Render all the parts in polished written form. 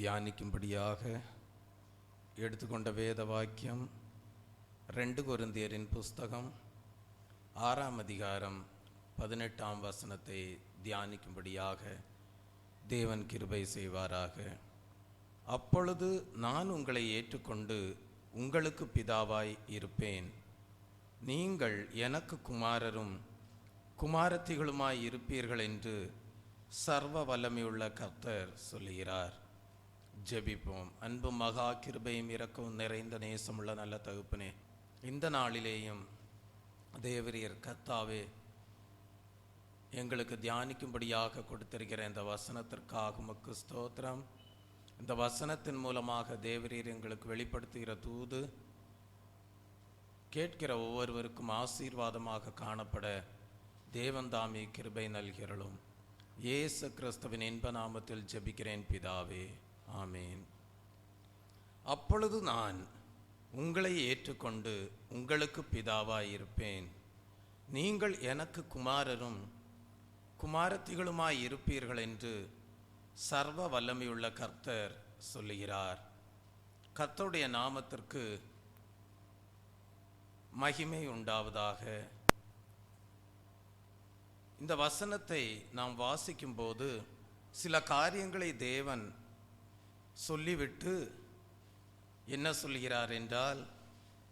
தியானிக்கும்படியாக எடுத்துக்கொண்ட வேத வாக்கியம் 2 கொரிந்தியரின் புஸ்தகம் 6ஆம் அதிகாரம் 18ஆம் வசனத்தை தியானிக்கும்படியாக தேவன் கிருபை செய்வாராக. அப்பொழுது நான் உங்களை ஏற்றுக்கொண்டு உங்களுக்கு பிதாவாய் இருப்பேன். நீங்கள் எனக்கு குமாரரும் குமாரத்திகளுமாய் இருப்பீர்கள் என்று சர்வ வல்லமையுள்ள கர்த்தர் சொல்லுகிறார். ஜெபிப்போம். அன்பும் மகா கிருபையும் இரக்கவும் நிறைந்த நேசமுள்ள நல்ல தகப்பனே, இந்த நாளிலேயும் தேவரீர் கர்த்தாவே எங்களுக்கு தியானிக்கும்படியாக கொடுத்திருக்கிற இந்த வசனத்திற்காக உமக்கு ஸ்தோத்திரம். இந்த வசனத்தின் மூலமாக தேவரீர் எங்களுக்கு வெளிப்படுத்துகிற தூது கேட்கிற ஒவ்வொருவருக்கும் ஆசீர்வாதமாக காணப்பட தேவன்தாமே கிருபை நல்கிறளும். இயேசு கிறிஸ்துவின் இன்ப நாமத்தில் ஜெபிக்கிறேன் பிதாவே, ஆமேன். அப்பொழுது நான் உங்களை ஏற்றுக்கொண்டு உங்களுக்கு பிதாவாய் இருப்பேன். நீங்கள் எனக்கு குமாரரும் குமாரத்திகளுமாய் இருப்பீர்கள் என்று சர்வ வல்லமையுள்ள கர்த்தர் சொல்லுகிறார். கர்த்தருடைய நாமத்திற்கு மகிமை உண்டாவதாக. இந்த வசனத்தை நாம் வாசிக்கும் போது சில காரியங்களை தேவன் சொல்லிவிட்டு என்ன சொல்கிறார் என்றால்,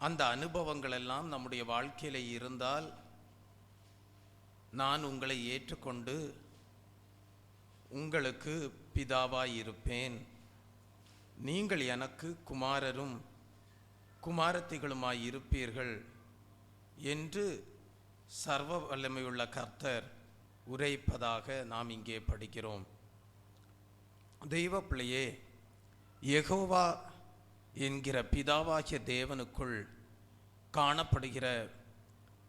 அந்த அனுபவங்கள் எல்லாம் நம்முடைய வாழ்க்கையில் இருந்தால் நான் உங்களை ஏற்றுக்கொண்டு உங்களுக்கு பிதாவாய் இருப்பேன். நீங்கள் எனக்கு குமாரரும் குமாரத்திகளுமாய் இருப்பீர்கள் என்று சர்வ வல்லமையுள்ள கர்த்தர் உரைப்பதாக நாம் இங்கே படிக்கிறோம். தெய்வ பிள்ளையே, யெகோவா என்கிற பிதாவாகிய தேவனுக்குள் காணப்படுகிற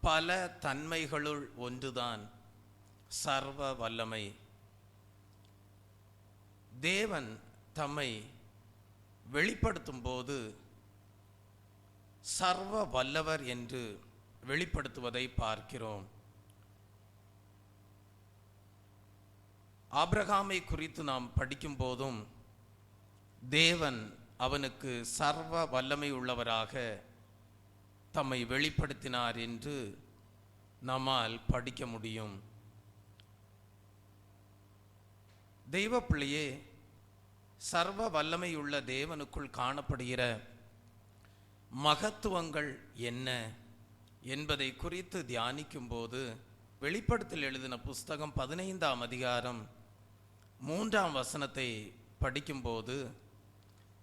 பல தன்மைகளுள் ஒன்றுதான் சர்வ வல்லமை. தேவன் தம்மை வெளிப்படுத்தும் போது சர்வ வல்லவர் என்று வெளிப்படுத்துவதை பார்க்கிறோம். ஆபிரகாமை குறித்து நாம் படிக்கும் போதும் தேவன் அவனுக்கு சர்வ வல்லமை உள்ளவராக தம்மை வெளிப்படுத்தினார் என்று நம்மால் படிக்க முடியும். தெய்வ பிள்ளையே, சர்வ வல்லமையுள்ள தேவனுக்குள் காணப்படுகிற மகத்துவங்கள் என்ன என்பதை குறித்து தியானிக்கும் போது வெளிப்படுத்தல் எழுதின புஸ்தகம் 15ஆம் அதிகாரம் 3ஆம் வசனத்தை படிக்கும்போது,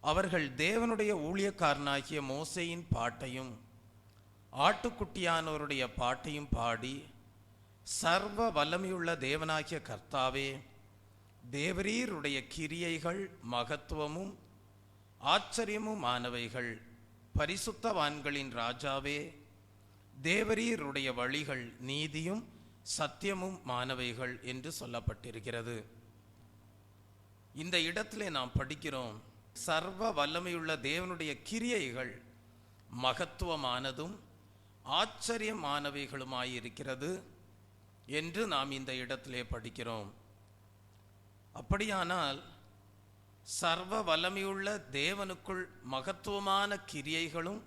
அவர்கள் தேவனுடைய ஊழியக்காரனாகிய மோசேயின் பாட்டையும் ஆட்டுக்குட்டியானவருடைய பாட்டையும் பாடி, சர்வ வல்லமையுள்ள தேவனாகிய கர்த்தாவே, தேவரீருடைய கிரியைகள் மகத்துவமும் ஆச்சரியமும் ஆனவைகள், பரிசுத்தவான்களின் ராஜாவே, தேவரீருடைய வழிகள் நீதியும் சத்தியமும் மானவைகள் என்று சொல்லப்பட்டிருக்கிறது. இந்த இடத்திலே நாம் படிக்கிறோம், சர்வ வல்லமையுள்ள தேவனுடைய கிரியைகள் மகத்துவமானதும் ஆச்சரியமானவைகளுமாயிருக்கிறது என்று நாம் இந்த இடத்திலே படிக்கிறோம். அப்படியானால் சர்வ வல்லமையுள்ள தேவனுக்குள் மகத்துவமான கிரியைகளும்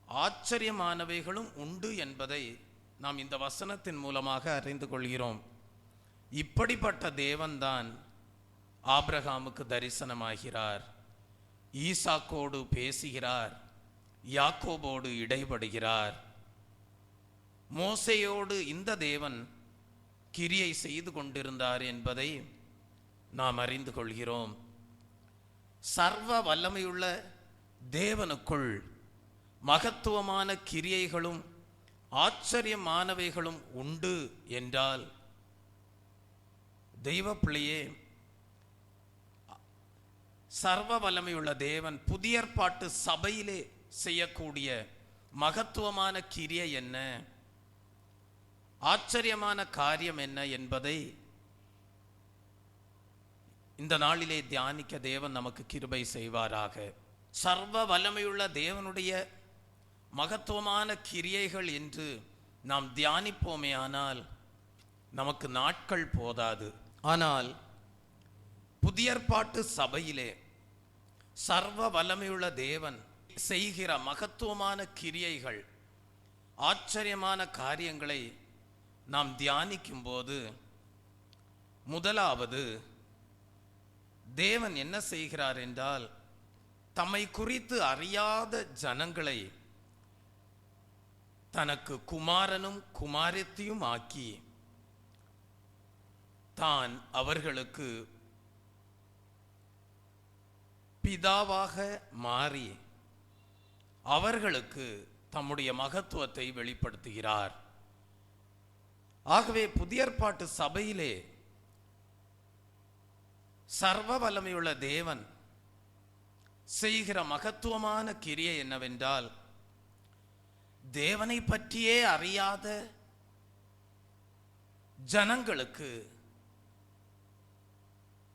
ஆச்சரியமானவைகளும் உண்டு என்பதை நாம் இந்த வசனத்தின் மூலமாக அறிந்து கொள்கிறோம். இப்படிப்பட்ட தேவன்தான் ஆபிரகாமுக்கு தரிசனமாகிறார், ஈசாக்கோடு பேசுகிறார், யாக்கோபோடு இடைபடுகிறார். மோசேயோடு இந்த தேவன் கிரியை செய்து கொண்டிருந்தார் என்பதை நாம் அறிந்து கொள்கிறோம். சர்வ வல்லமையுள்ள தேவனுக்குள் மகத்துவமான கிரியைகளும் ஆச்சரியமானவைகளும் உண்டு என்றால், தெய்வ பிள்ளையே, சர்வ வல்லமையுள்ள தேவன் புதிய ஏற்பாட்டு சபையிலே செய்யக்கூடிய மகத்துவமான கிரியை என்ன, ஆச்சரியமான காரியம் என்ன என்பதை இந்த நாளிலே தியானிக்க தேவன் நமக்கு கிருபை செய்வாராக. சர்வ வல்லமையுள்ள தேவனுடைய மகத்துவமான கிரியைகள் என்று நாம் தியானிப்போமே ஆனால் நமக்கு நாட்கள் போதாது. ஆனால் புதிய ஏற்பாட்டு சபையிலே சர்வ வல்லமையுள்ள தேவன் செய்கிற மகத்துவமான கிரியைகள், ஆச்சரியமான காரியங்களை நாம் தியானிக்கும் போது, முதலாவது தேவன் என்ன செய்கிறார் என்றால், தம்மை குறித்து அறியாத ஜனங்களை தனக்கு குமாரனும் குமாரத்தியும் ஆக்கி தான் அவர்களுக்கு பிதாவாக மாறி அவர்களுக்கு தம்முடைய மகத்துவத்தை வெளிப்படுத்துகிறார். ஆகவே புதிய ஏற்பாட்டு சபையிலே சர்வ வல்லமையுள்ள தேவன் செய்கிற மகத்துவமான கிரியை என்னவென்றால், தேவனை பற்றியே அறியாத ஜனங்களுக்கு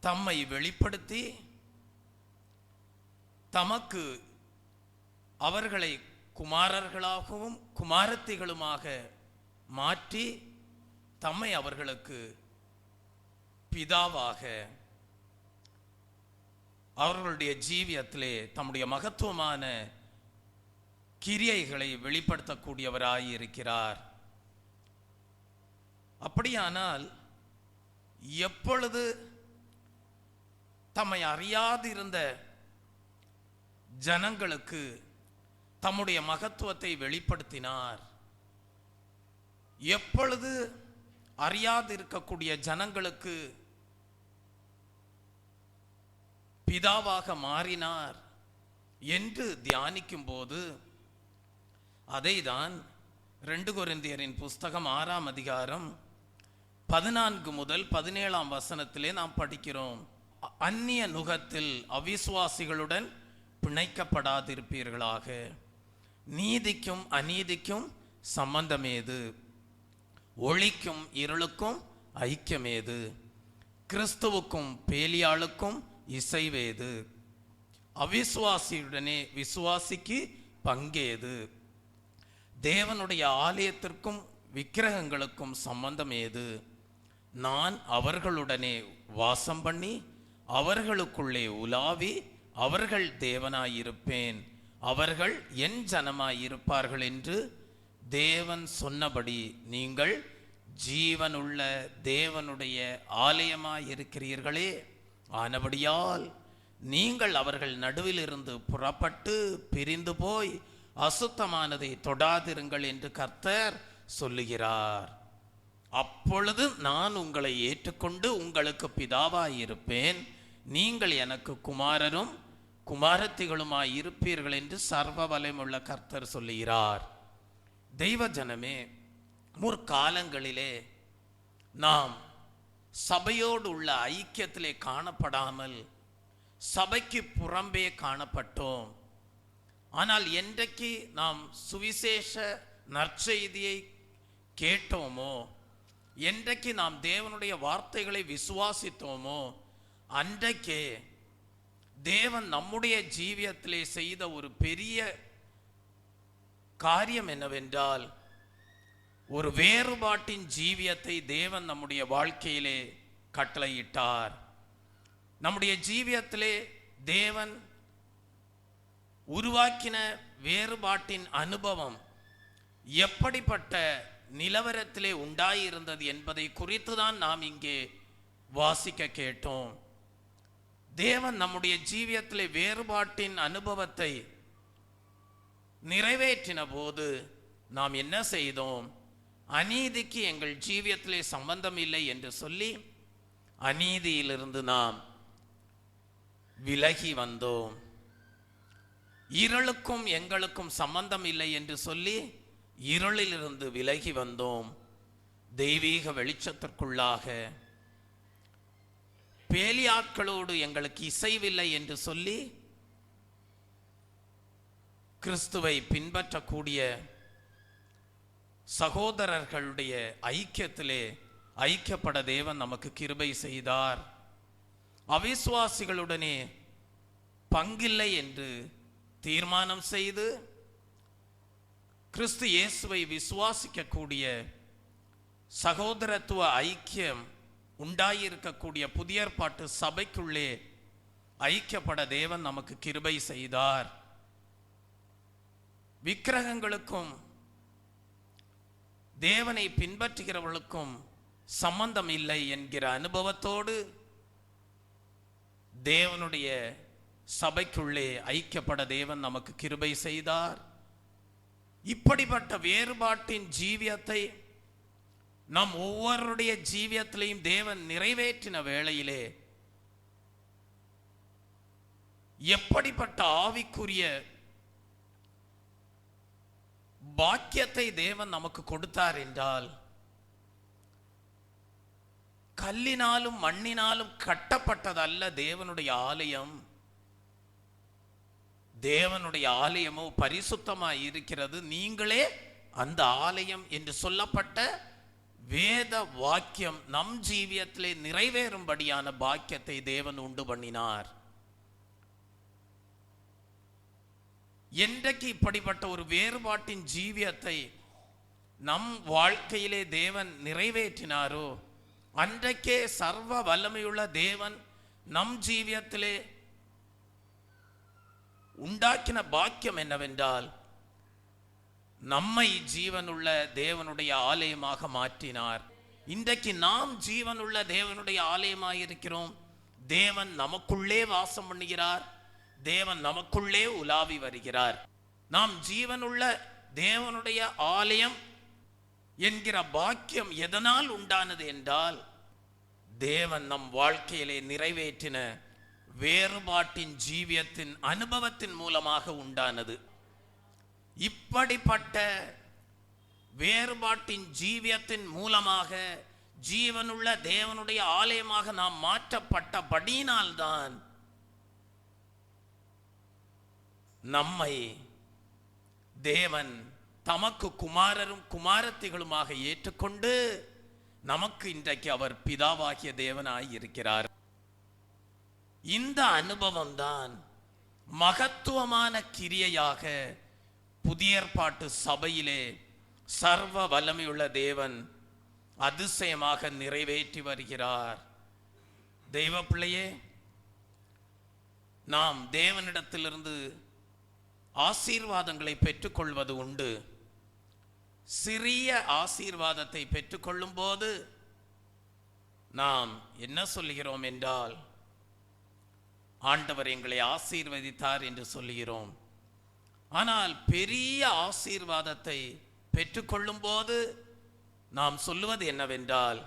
தம்மை வெளிப்படுத்தி தமக்கு அவர்களை குமாரர்களாகவும் குமாரத்திகளுமாக மாற்றி தம்மை அவர்களுக்கு பிதாவாக அவர்களுடைய ஜீவியத்திலே தம்முடைய மகத்துவமான கிரியைகளை வெளிப்படுத்தக்கூடியவராய் இருக்கிறார். அப்படியானால் எப்பொழுது தம்மை அறியாதிருந்த ஜனங்களுக்கு தம்முடைய மகத்துவத்தை வெளிப்படுத்தினார்? எப்பொழுது அறியாதிருக்கக்கூடிய ஜனங்களுக்கு பிதாவாக மாறினார் என்று தியானிக்கும் போது, அதைதான் 2 கொரிந்தியரின் புஸ்தகம் 6ஆம் அதிகாரம் 14 முதல் 17ஆம் வசனத்திலே நாம் படிக்கிறோம். அந்நிய நுகத்தில் அவிசுவாசிகளுடன் பிணைக்கப்படாதிருப்பீர்களாக. நீதிக்கும் அநீதிக்கும் சம்பந்தமேது? ஒளிக்கும் இருளுக்கும் ஐக்கியமேது? கிறிஸ்துவுக்கும் பேலியாளுக்கும் இசைவேது? அவிசுவாசியுடனே விசுவாசிக்கு பங்கேது? தேவனுடைய ஆலயத்திற்கும் விக்கிரகங்களுக்கும் சம்பந்தம் ஏது? நான் அவர்களுடனே வாசம் பண்ணி அவர்களுக்குள்ளே உலாவி அவர்கள் தேவனாயிருப்பேன், அவர்கள் என் ஜனமாயிருப்பார்கள் என்று தேவன் சொன்னபடி நீங்கள் ஜீவனுள்ள தேவனுடைய ஆலயமாயிருக்கிறீர்களே. ஆனபடியால் நீங்கள் அவர்கள் நடுவிலிருந்து புறப்பட்டு பிரிந்து போய் அசுத்தமானதை தொடாதிருங்கள் என்று கர்த்தர் சொல்லுகிறார். அப்பொழுது நான் உங்களை ஏற்றுக்கொண்டு உங்களுக்கு பிதாவாயிருப்பேன், நீங்கள் எனக்கு குமாரரும் குமாரத்திகளுமாய் இருப்பீர்கள் என்று சர்வ வல்லமையுள்ள கர்த்தர் சொல்லுகிறார். தெய்வ ஜனமே, முற்காலங்களிலே நாம் சபையோடு உள்ள ஐக்கியத்திலே காணப்படாமல் சபைக்கு புறம்பே காணப்பட்டோம். ஆனால் என்றைக்கு நாம் சுவிசேஷ நற்செய்தியை கேட்டோமோ, என்றைக்கு நாம் தேவனுடைய வார்த்தைகளை விசுவாசித்தோமோ, அன்றைக்கே தேவன் நம்முடைய ஜீவியத்திலே செய்த ஒரு பெரிய காரியம் என்னவென்றால், ஒரு வேறுபாட்டின் ஜீவியத்தை தேவன் நம்முடைய வாழ்க்கையிலே கட்டளையிட்டார். நம்முடைய ஜீவியத்திலே தேவன் உருவாக்கின வேறுபாட்டின் அனுபவம் எப்படிப்பட்ட நிலவரத்திலே உண்டாயிருந்தது என்பதை குறித்துதான் நாம் இங்கே வாசிக்க கேட்டோம். தேவன் நம்முடைய ஜீவியத்திலே வேறுபாட்டின் அனுபவத்தை நிறைவேற்றின போது நாம் என்ன செய்தோம்? அநீதிக்கு எங்கள் ஜீவியத்திலே சம்பந்தம் இல்லை என்று சொல்லி அநீதியிலிருந்து நாம் விலகி வந்தோம். இருளுக்கும் எங்களுக்கும் சம்பந்தம் இல்லை என்று சொல்லி இருளிலிருந்து விலகி வந்தோம். தெய்வீக வெளிச்சத்திற்குள்ளாக பேலியாட்களோடு எங்களுக்கு இசைவில்லை என்று சொல்லி கிறிஸ்துவை பின்பற்றக்கூடிய சகோதரர்களுடைய ஐக்கியத்திலே ஐக்கியப்பட தேவன் நமக்கு கிருபை செய்தார். அவிசுவாசிகளுடனே பங்கில்லை என்று தீர்மானம் செய்து கிறிஸ்து இயேசுவை விசுவாசிக்கக்கூடிய சகோதரத்துவ ஐக்கியம் உண்டாயிருக்கக்கூடிய புதிய ஏற்பாட்டு சபைக்குள்ளே ஐக்கியப்பட தேவன் நமக்கு கிருபை செய்தார். விக்கிரகங்களுக்கும் தேவனை பின்பற்றுகிறவர்களுக்கும் சம்பந்தம் இல்லை என்கிற அனுபவத்தோடு தேவனுடைய சபைக்குள்ளே ஐக்கியப்பட தேவன் நமக்கு கிருபை செய்தார். இப்படிப்பட்ட வேறுபாட்டின் ஜீவியத்தை நம் ஒவ்வொருடைய ஜீவியத்திலையும் தேவன் நிறைவேற்றின வேளையிலே எப்படிப்பட்ட ஆவிக்குரிய பாக்கியத்தை தேவன் நமக்கு கொடுத்தார் என்றால், கல்லினாலும் மண்ணினாலும் கட்டப்பட்டதல்ல தேவனுடைய ஆலயம். தேவனுடைய ஆலயமோ பரிசுத்தமாய் இருக்கிறது, நீங்களே அந்த ஆலயம் என்று சொல்லப்பட்ட வேத வாக்கியம் நம் ஜீவியத்திலே நிறைவேறும்படியான பாக்கியத்தை தேவன் உண்டு பண்ணினார். என்றைக்கு இப்படிப்பட்ட ஒரு வேறுபாட்டின் ஜீவியத்தை நம் வாழ்க்கையிலே தேவன் நிறைவேற்றினாரோ அன்றைக்கே சர்வ வல்லமையுள்ள தேவன் நம் ஜீவியத்திலே உண்டாக்கின பாக்கியம் என்னவென்றால், நம்மை ஜீவனுள்ள தேவனுடைய ஆலயமாக மாற்றினார். இன்றைக்கு நாம் ஜீவனுள்ள தேவனுடைய ஆலயமாக இருக்கிறோம். தேவன் நமக்குள்ளே வாசம் பண்ணுகிறார். தேவன் நமக்குள்ளே உலாவி வருகிறார். நாம் ஜீவனுள்ள தேவனுடைய ஆலயம் என்கிற பாக்கியம் எதனால் உண்டானது என்றால், தேவன் நம் வாழ்க்கையிலே நிறைவேற்றின வேறுபாட்டின் ஜீவியத்தின் அனுபவத்தின் மூலமாக உண்டானது. இப்படிப்பட்ட வேறுபாட்டின் ஜீவியத்தின் மூலமாக ஜீவனுள்ள தேவனுடைய ஆலயமாக நாம் மாற்றப்பட்டபடியினால்தான் நம்மை தேவன் தமக்கு குமாரரும் குமாரத்திகளுமாக ஏற்றுக்கொண்டு நமக்கு இன்றைக்கு அவர் பிதாவாகிய தேவனாய் இருக்கிறார். இந்த அனுபவம் தான் மகத்துவமான கிரியையாக புதிய ஏற்பாட்டு சபையிலே சர்வ வல்லமையுள்ள தேவன் அதிசயமாக நிறைவேற்றி வருகிறார். தெய்வ பிள்ளையே, நாம் தேவனிடத்திலிருந்து ஆசீர்வாதங்களை பெற்றுக்கொள்வது உண்டு. சிறிய ஆசீர்வாதத்தை பெற்றுக்கொள்ளும் போது நாம் என்ன சொல்லுகிறோம் என்றால், ஆண்டவர் எங்களை ஆசீர்வதித்தார் என்று சொல்லுகிறோம். ஆனால் பெரிய ஆசீர்வாதத்தை பெற்றுக்கொள்ளும் போது நாம் சொல்லுவது என்னவென்றால்,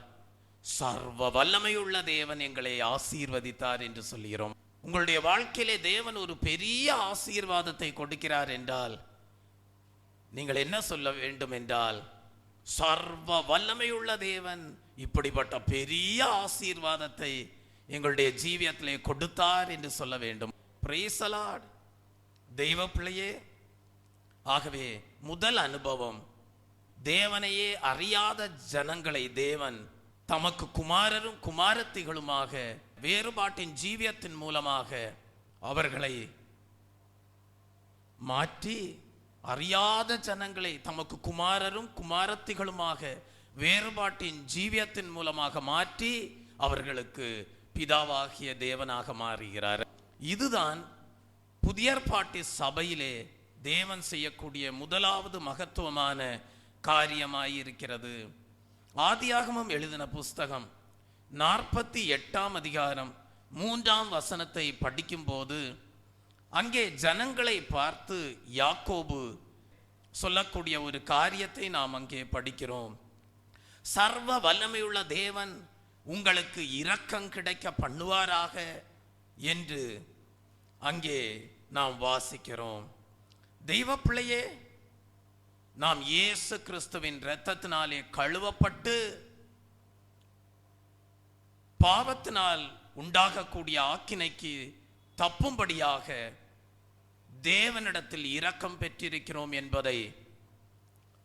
சர்வ வல்லமையுள்ள தேவன் எங்களை ஆசீர்வதித்தார் என்று சொல்லுகிறோம். உங்களுடைய வாழ்க்கையிலே தேவன் ஒரு பெரிய ஆசீர்வாதத்தை கொடுக்கிறார் என்றால் நீங்கள் என்ன சொல்ல வேண்டும் என்றால், சர்வ வல்லமையுள்ள தேவன் இப்படிப்பட்ட பெரிய ஆசீர்வாதத்தை எங்களுடைய ஜீவியத்திலே கொடுத்தார் என்று சொல்ல வேண்டும். Praise the Lord. தெய்வ பிள்ளையே, ஆகவே முதல் அனுபவம், தேவனையே அறியாத ஜனங்களை தேவன் தமக்கு குமாரரும் குமாரத்திகளுமாக வேறுபாட்டின் ஜீவியத்தின் மூலமாக அவர்களை மாற்றி, அறியாத ஜனங்களை தமக்கு குமாரரும் குமாரத்திகளுமாக வேறுபாட்டின் ஜீவியத்தின் மூலமாக மாற்றி அவர்களுக்கு பிதாவாகிய தேவனாக மாறுகிறார். இதுதான் புதிய ஏற்பாட்டு சபையிலே தேவன் செய்யக்கூடிய முதலாவது மகத்துவமான காரியமாயிருக்கிறது. ஆதியாகமம் எழுதின புஸ்தகம் 48ஆம் அதிகாரம் 3ஆம் வசனத்தை படிக்கும் போது அங்கே ஜனங்களை பார்த்து யாக்கோபு சொல்லக்கூடிய ஒரு காரியத்தை நாம் அங்கே படிக்கிறோம். சர்வ வல்லமையுள்ள தேவன் உங்களுக்கு இரக்கம் கிடைக்க பண்ணுவாராக என்று அங்கே நாம் வாசிக்கிறோம். தெய்வ பிள்ளையே, நாம் இயேசு கிறிஸ்துவின் இரத்தத்தினாலே கழுவப்பட்டு பாவத்தினால் உண்டாகக்கூடிய ஆக்கினைக்கு தப்பும்படியாக தேவனிடத்தில் இரக்கம் பெற்றிருக்கிறோம் என்பதை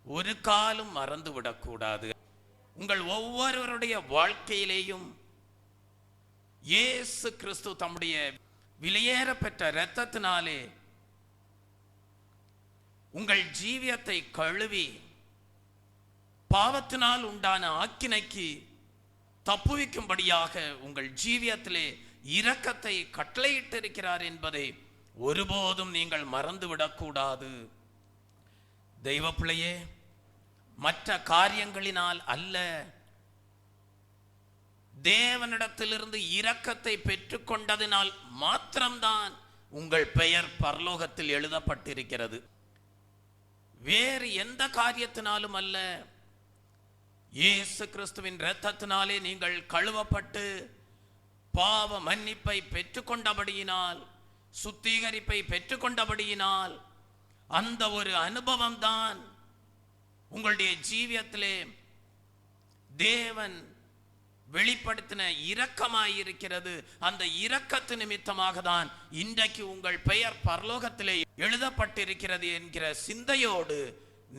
ஒரு காலம் மறந்துவிடக்கூடாது. உங்கள் ஒவ்வொருவருடைய வாழ்க்கையிலேயும் இயேசு கிறிஸ்து தம்முடைய விலையேற பெற்ற இரத்தத்தினாலே உங்கள் ஜீவியத்தை கழுவி பாவத்தினால் உண்டான ஆக்கினைக்கு தப்புவிக்கும்படியாக உங்கள் ஜீவியத்திலே இரக்கத்தை கட்டளையிட்டிருக்கிறார் என்பதை ஒருபோதும் நீங்கள் மறந்துவிடக்கூடாது. தெய்வ பிள்ளையே, மற்ற காரியங்களினால் அல்ல, தேவனிடத்திலிருந்து இரக்கத்தை பெற்றுக்கொண்டதினால் மாத்திரம்தான் உங்கள் பெயர் பரலோகத்தில் எழுதப்பட்டிருக்கிறது. வேறு எந்த காரியத்தினாலும் அல்ல. இயேசு கிறிஸ்துவின் இரத்தத்தினாலே நீங்கள் கழுவப்பட்டு பாவ மன்னிப்பை பெற்றுக்கொண்டபடியினால், சுத்திகரிப்பை பெற்றுக்கொண்டபடியினால், அந்த ஒரு அனுபவம் தான் உங்களுடைய ஜீவியத்திலே தேவன் வெளிப்படுத்தின இரக்கமாயிருக்கிறது. அந்த இரக்கத்து நிமித்தமாக தான் இன்றைக்கு உங்கள் பெயர் பரலோகத்திலே எழுதப்பட்டிருக்கிறது என்கிற சிந்தையோடு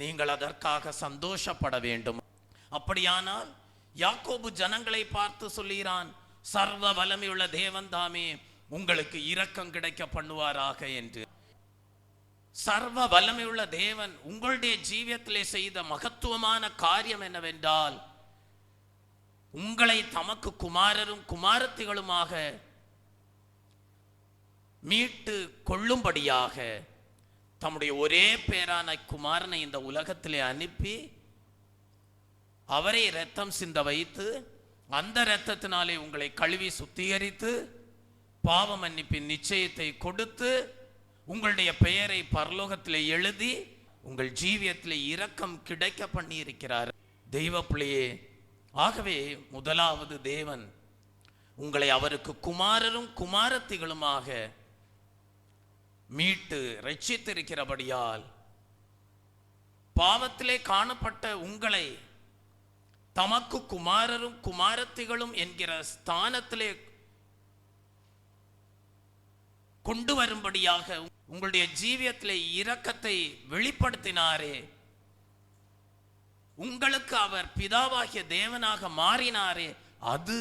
நீங்கள் அதற்காக சந்தோஷப்பட வேண்டும். அப்படியானால் யாக்கோபு ஜனங்களை பார்த்து சொல்கிறான், சர்வ வல்லமையுள்ள தேவன் தாமே உங்களுக்கு இரக்கம் கிடைக்க பண்ணுவாராக என்று. சர்வ வல்லமையுள்ள தேவன் உங்களுடைய ஜீவியத்திலே செய்த மகத்துவமான காரியம் என்னவென்றால், உங்களை தமக்கு குமாரரும் குமாரத்திகளுமாக மீட்டு கொள்ளும்படியாக தம்முடைய ஒரே பேரான குமாரனை இந்த உலகத்திலே அனுப்பி அவரை இரத்தம் சிந்த வைத்து அந்த இரத்தத்தினாலே உங்களை கழுவி சுத்திகரித்து பாவ மன்னிப்பின் நிச்சயத்தை கொடுத்து உங்களுடைய பெயரை பரலோகத்திலே எழுதி உங்கள் ஜீவியத்திலே இரக்கம் கிடைக்க பண்ணி இருக்கிறார். தெய்வ பிள்ளையே, ஆகவே முதலாவது தேவன் உங்களை அவருக்கு குமாரரும் குமாரத்திகளுமாக மீட்டு ரட்சித்திருக்கிறபடியால் பாவத்திலே காணப்பட்ட உங்களை தமக்கு குமாரரும் குமாரத்திகளும் என்கிற ஸ்தானத்திலே கொண்டு வரும்படியாக உங்களுடைய ஜீவியத்திலே இரக்கத்தை வெளிப்படுத்தினாரே, உங்களுக்கு அவர் பிதாவாகிய தேவனாக மாறினாரே, அது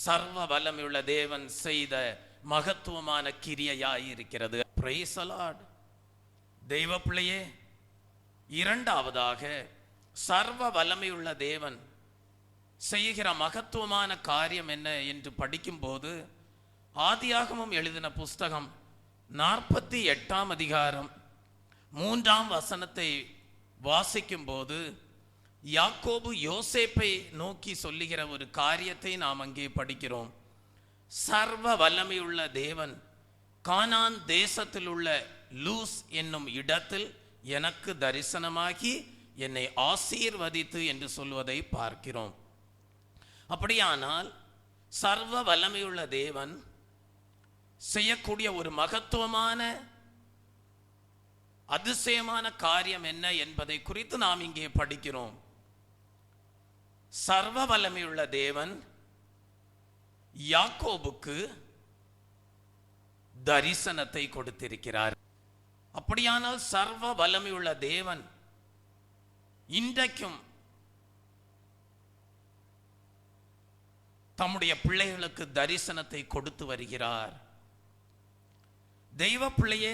சர்வ வல்லமையுள்ள தேவன் செய்த மகத்துவமான கிரியையாயிருக்கிறது. Praise the Lord. தெய்வ பிள்ளையே, இரண்டாவதாக சர்வ வல்லமையுள்ள தேவன் செய்கிற மகத்துவமான காரியம் என்ன என்று படிக்கும்போது, ஆதியாகமம் எழுதின புஸ்தகம் 48ஆம் அதிகாரம் 3ஆம் வசனத்தை வாசிக்கும் போது யாக்கோபு யோசேப்பை நோக்கி சொல்லுகிற ஒரு காரியத்தை நாம் அங்கே படிக்கிறோம். சர்வ வல்லமையுள்ள தேவன் கானான் தேசத்தில் உள்ள லூஸ் என்னும் இடத்தில் எனக்கு தரிசனமாகி என்னை ஆசீர்வதித்து என்று சொல்வதை பார்க்கிறோம். அப்படியானால் சர்வ வல்லமையுள்ள தேவன் செய்யக்கூடிய ஒரு மகத்துவமான அதிசயமான காரியம் என்ன என்பதை குறித்து நாம் இங்கே படிக்கிறோம். சர்வ வல்லமையுள்ள தேவன் யாக்கோபுக்கு தரிசனத்தை கொடுத்திருக்கிறார். அப்படியானால் சர்வ வல்லமையுள்ள தேவன் இன்றைக்கும் தம்முடைய பிள்ளைகளுக்கு தரிசனத்தை கொடுத்து வருகிறார். தெய்வ பிள்ளையே,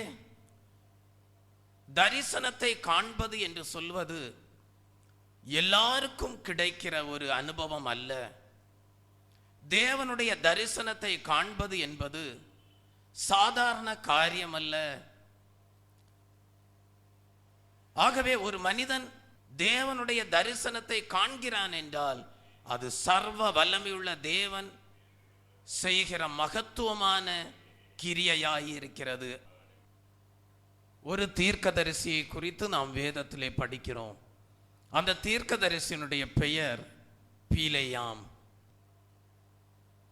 தரிசனத்தை காண்பது என்று சொல்வது எல்லாருக்கும் கிடைக்கிற ஒரு அனுபவம் அல்ல. தேவனுடைய தரிசனத்தை காண்பது என்பது சாதாரண காரியம் அல்ல. ஆகவே ஒரு மனிதன் தேவனுடைய தரிசனத்தை காண்கிறான் என்றால் அது சர்வ வல்லமையுள்ள தேவன் செய்கிற மகத்துவமான கிரியையாயிருக்கிறது. ஒரு தீர்க்கதரிசியை குறித்து நாம் வேதத்திலே படிக்கிறோம். அந்த தீர்க்கதரிசியினுடைய பெயர் பீலேயாம்.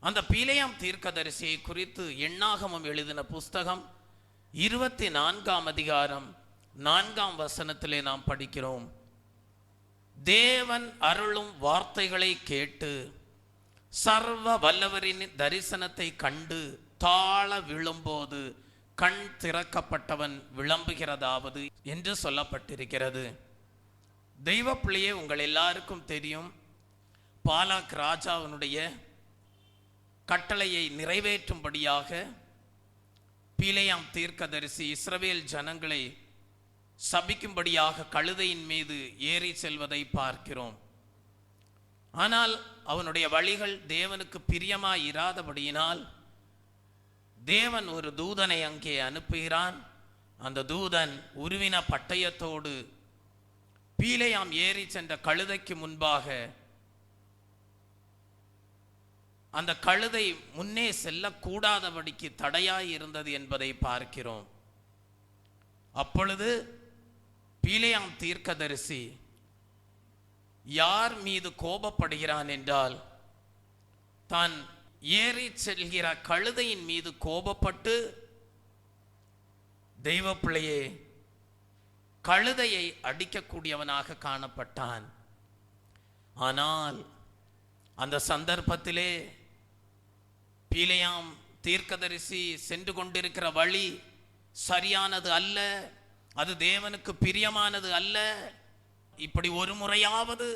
அந்த பீலேயாம் தீர்க்கதரிசியை குறித்து எண்ணாகமம் எழுதின புஸ்தகம் 24ஆம் அதிகாரம் 4ஆம் வசனத்திலே நாம் படிக்கிறோம். தேவன் அருளும் வார்த்தைகளை கேட்டு சர்வ வல்லவரின் தரிசனத்தை கண்டு தாழ விழும்போது கண் திறக்கப்பட்டவன் விளம்புகிறதாவது என்று சொல்லப்பட்டிருக்கிறது. தெய்வ பிள்ளையே, உங்கள் எல்லாருக்கும் தெரியும், பாலாக் ராஜாவினுடைய கட்டளையை நிறைவேற்றும்படியாக பீலேயாம் தீர்க்கதரிசி இஸ்ரவேல் ஜனங்களை சபிக்கும்படியாக கழுதையின் மீது ஏறி செல்வதை பார்க்கிறோம். ஆனால் அவனுடைய வழிகள் தேவனுக்கு பிரியமாய் இராதபடியினால் தேவன் ஒரு தூதனை அங்கே அனுப்புகிறான். அந்த தூதன் உருவின பட்டயத்தோடு பீலேயாம் ஏறி சென்ற கழுதைக்கு முன்பாக அந்த கழுதை முன்னே செல்லக்கூடாதபடிக்கு தடையாய் இருந்தது என்பதை பார்க்கிறோம். அப்பொழுது பீலேயாம் தீர்க்கதரிசி யார் மீது கோபப்படுகிறான் என்றால், தான் ஏறி செல்கிற கழுதையின் மீது கோபப்பட்டு, தெய்வ பிள்ளையே, கழுதையை அடிக்கக்கூடியவனாக காணப்பட்டான். ஆனால் அந்த சந்தர்ப்பத்திலே பீலேயாம் தீர்க்கதரிசி சென்று கொண்டிருக்கிற வழி சரியானது அல்ல, அது தேவனுக்கு பிரியமானது அல்ல. இப்படி ஒரு முறையாவது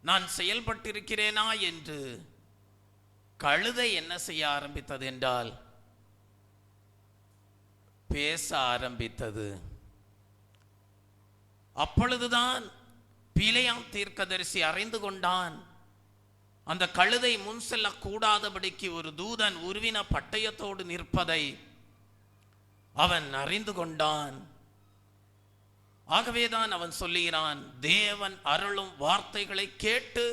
நான் செயல்பட்டிருக்கிறேனா என்று கழுதை என்ன செய்ய ஆரம்பித்தது என்றால், பேச ஆரம்பித்தது. அப்பொழுதுதான் பீலேயாம் தீர்க்கதரிசி அறிந்து கொண்டான், அந்த கழுதை முன் செல்லக்கூடாதபடிக்கு ஒரு தூதன் உருவின பட்டயத்தோடு நிற்பதை அவன் அறிந்து கொண்டான். ஆகவேதான் அவன் சொல்லுகிறான், தேவன் அருளும் வார்த்தைகளை கேட்டு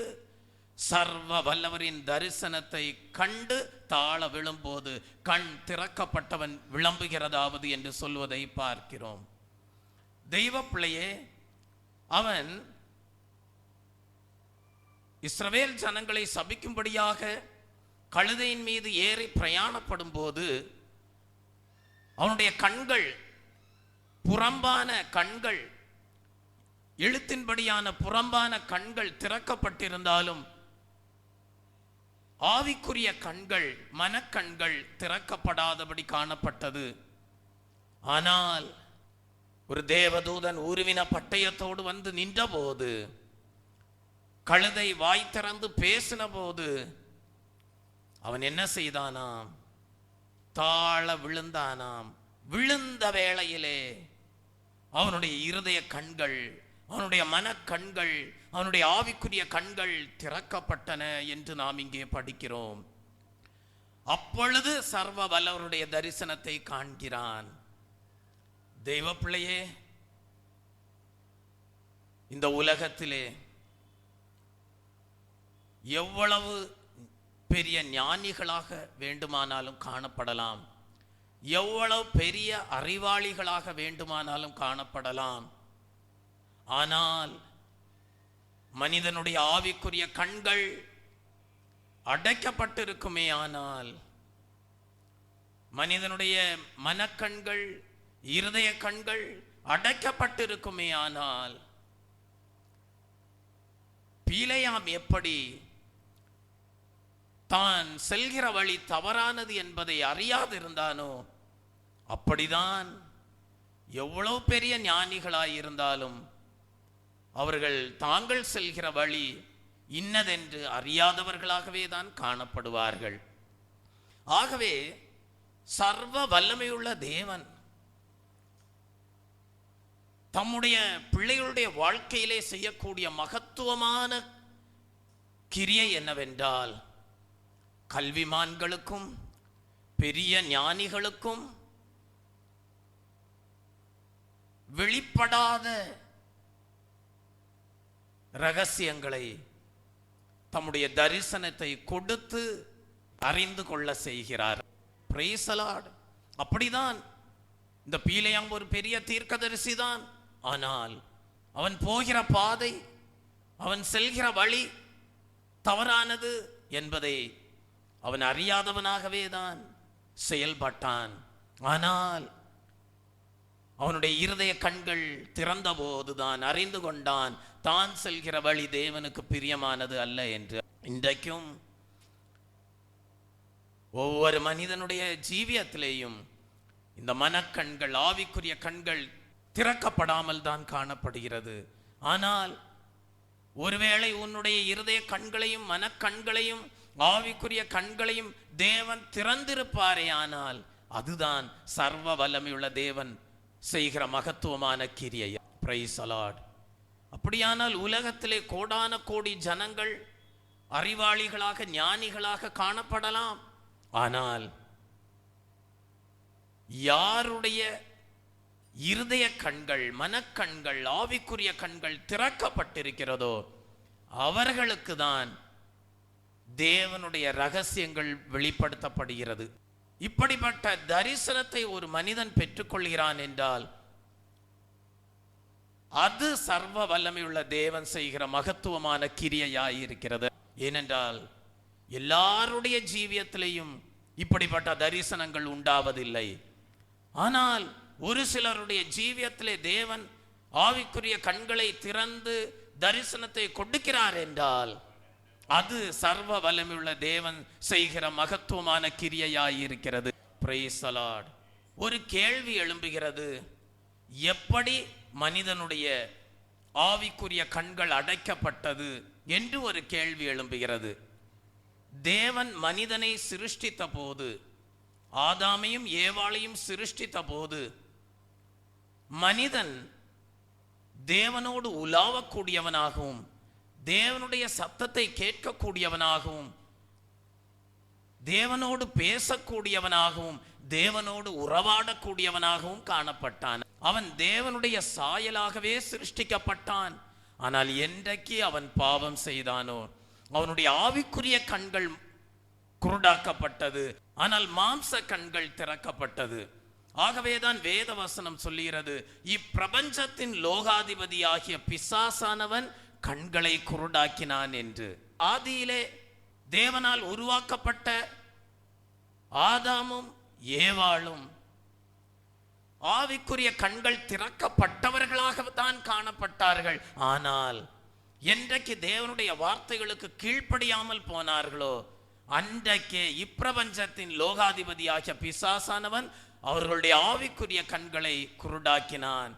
சர்வ வல்லவரின் தரிசனத்தை கண்டு தாழ விழும்போது கண் திறக்கப்பட்டவன் விளம்புகிறதாவது என்று சொல்வதை பார்க்கிறோம். தெய்வ பிள்ளையே, அவன் இஸ்ரவேல் ஜனங்களை சபிக்கும்படியாக கழுதையின் மீது ஏறி பிரயாணப்படும் போது அவனுடைய கண்கள், புறம்பான கண்கள், எழுத்தின்படியான புறம்பான கண்கள் திறக்கப்பட்டிருந்தாலும் ஆவிக்குரிய கண்கள், மனக்கண்கள் திறக்கப்படாதபடி காணப்பட்டது. ஆனால் ஒரு தேவதூதன் உருவின பட்டயத்தோடு வந்து நின்றபோது, கழுதை வாய் திறந்து பேசின போது அவன் என்ன செய்தானாம்? தாழ விழுந்தானாம். விழுந்த வேளையிலே அவனுடைய இருதய கண்கள், அவனுடைய மனக்கண்கள், அவனுடைய ஆவிக்குரிய கண்கள் திறக்கப்பட்டன என்று நாம் இங்கே படிக்கிறோம். அப்பொழுது சர்வ வல்லவருடைய தரிசனத்தை காண்கிறான். தெய்வ பிள்ளையே, இந்த உலகத்திலே எவ்வளவு பெரிய ஞானிகளாக வேண்டுமானாலும் காணப்படலாம், எவ்வளவு பெரிய அறிவாளிகளாக வேண்டுமானாலும் காணப்படலாம். ஆனால் மனிதனுடைய ஆவிக்குரிய கண்கள் அடைக்கப்பட்டிருக்குமே, ஆனால் மனிதனுடைய மனக்கண்கள், இருதய கண்கள் அடைக்கப்பட்டிருக்குமே, ஆனால் பீலேயாம் எப்படி தான் செல்கிற வழி தவறானது என்பதை அறியாதிருந்தானோ, அப்படிதான் எவ்வளவு பெரிய ஞானிகளாயிருந்தாலும் அவர்கள் தாங்கள் செல்கிற வழி இன்னதென்று அறியாதவர்களாகவே தான் காணப்படுவார்கள். ஆகவே சர்வ வல்லமையுள்ள தேவன் தம்முடைய பிள்ளைகளுடைய வாழ்க்கையிலே செய்யக்கூடிய மகத்துவமான கிரியை என்னவென்றால், கல்விமான்களுக்கும் பெரிய ஞானிகளுக்கும் வெளிப்படாத ரகசியங்களை தம்முடைய தரிசனத்தை கொடுத்து அறிந்து கொள்ள செய்கிறார். Praise the Lord. அப்படிதான் இந்த பீலேயாம் ஒரு பெரிய தீர்க்கதரிசி தான். ஆனால் அவன் போகிற பாதை, அவன் செல்கிற வழி தவறானது என்பதை அவன் அறியாதவனாகவே தான் செயல்பட்டான். ஆனால் அவனுடைய இருதய கண்கள் திறந்த போதுதான் அறிந்து கொண்டான், தான் செல்கிற வழி தேவனுக்கு பிரியமானது அல்ல என்று. இன்றைக்கும் ஒவ்வொரு மனிதனுடைய ஜீவியத்திலேயும் இந்த மனக்கண்கள், ஆவிக்குரிய கண்கள் திறக்கப்படாமல் தான் காணப்படுகிறது. ஆனால் ஒருவேளை உன்னுடைய இருதய கண்களையும் மனக்கண்களையும் ஆவிக்குரிய கண்களையும் தேவன் திறந்திருப்பாரே, ஆனால் அதுதான் சர்வ வல்லமையுள்ள தேவன் செய்கிற மகத்துவமான கிரியை. Praise the Lord. அப்படியானால் உலகத்திலே கோடான கோடி ஜனங்கள் அறிவாளிகளாக ஞானிகளாக காணப்படலாம். ஆனால் யாருடைய இருதய கண்கள், மனக்கண்கள், ஆவிக்குரிய கண்கள் திறக்கப்பட்டிருக்கிறதோ அவர்களுக்கு தான் தேவனுடைய ரகசியங்கள் வெளிப்படுத்தப்படுகிறது. இப்படிப்பட்ட தரிசனத்தை ஒரு மனிதன் பெற்றுக்கொள்கிறான் என்றால் அது சர்வ வல்லமையுள்ள தேவன் செய்கிற மகத்துவமான கிரியையாய் இருக்கிறது. ஏனென்றால் எல்லாருடைய ஜீவியத்திலையும் இப்படிப்பட்ட தரிசனங்கள் உண்டாவதில்லை. ஆனால் ஒரு சிலருடைய ஜீவியத்திலே தேவன் ஆவிக்குரிய கண்களை திறந்து தரிசனத்தை கொடுக்கிறார் என்றால் அது சர்வ வல்லமையுள்ள தேவன் செய்கிற மகத்துவமான கிரியையாய் இருக்கிறது. Praise the Lord. ஒரு கேள்வி எழும்புகிறது, எப்படி மனிதனுடைய ஆவிக்குரிய கண்கள் அடைக்கப்பட்டது என்று ஒரு கேள்வி எழும்புகிறது. தேவன் மனிதனை சிருஷ்டித்த போது, ஆதாமையும் ஏவாளையும் சிருஷ்டித்த போது, மனிதன் தேவனோடு உலாவக்கூடியவனாகவும் தேவனுடைய சத்தத்தை கேட்கக்கூடியவனாகவும் தேவனோடு பேசக்கூடியவனாகவும் தேவனோடு உறவாடக்கூடியவனாகவும் காணப்பட்டான். அவன் தேவனுடைய சாயலாகவே சிருஷ்டிக்கப்பட்டான். ஆனால் என்றைக்கு அவன் பாவம் செய்தானோ அவனுடைய ஆவிக்குரிய கண்கள் குருடாக்கப்பட்டது, ஆனால் மாம்ச கண்கள் திறக்கப்பட்டது. ஆகவேதான் வேத வசனம் சொல்லுகிறது, இப்பிரபஞ்சத்தின் லோகாதிபதியாகிய பிசாசானவன் கண்களை குருடாக்கினான் என்று. ஆதியிலே தேவனால் உருவாக்கப்பட்ட ஆதாமும் ஏவாளும் ஆவிக்குரிய கண்கள் திறக்கப்பட்டவர்களாக தான் காணப்பட்டார்கள். ஆனால் என்றைக்கு தேவனுடைய வார்த்தைகளுக்கு கீழ்ப்படியாமல் போனார்களோ அன்றைக்கே இப்பிரபஞ்சத்தின் லோகாதிபதியாகிய பிசாசானவன் அவர்களுடைய ஆவிக்குரிய கண்களை குருடாக்கினான்.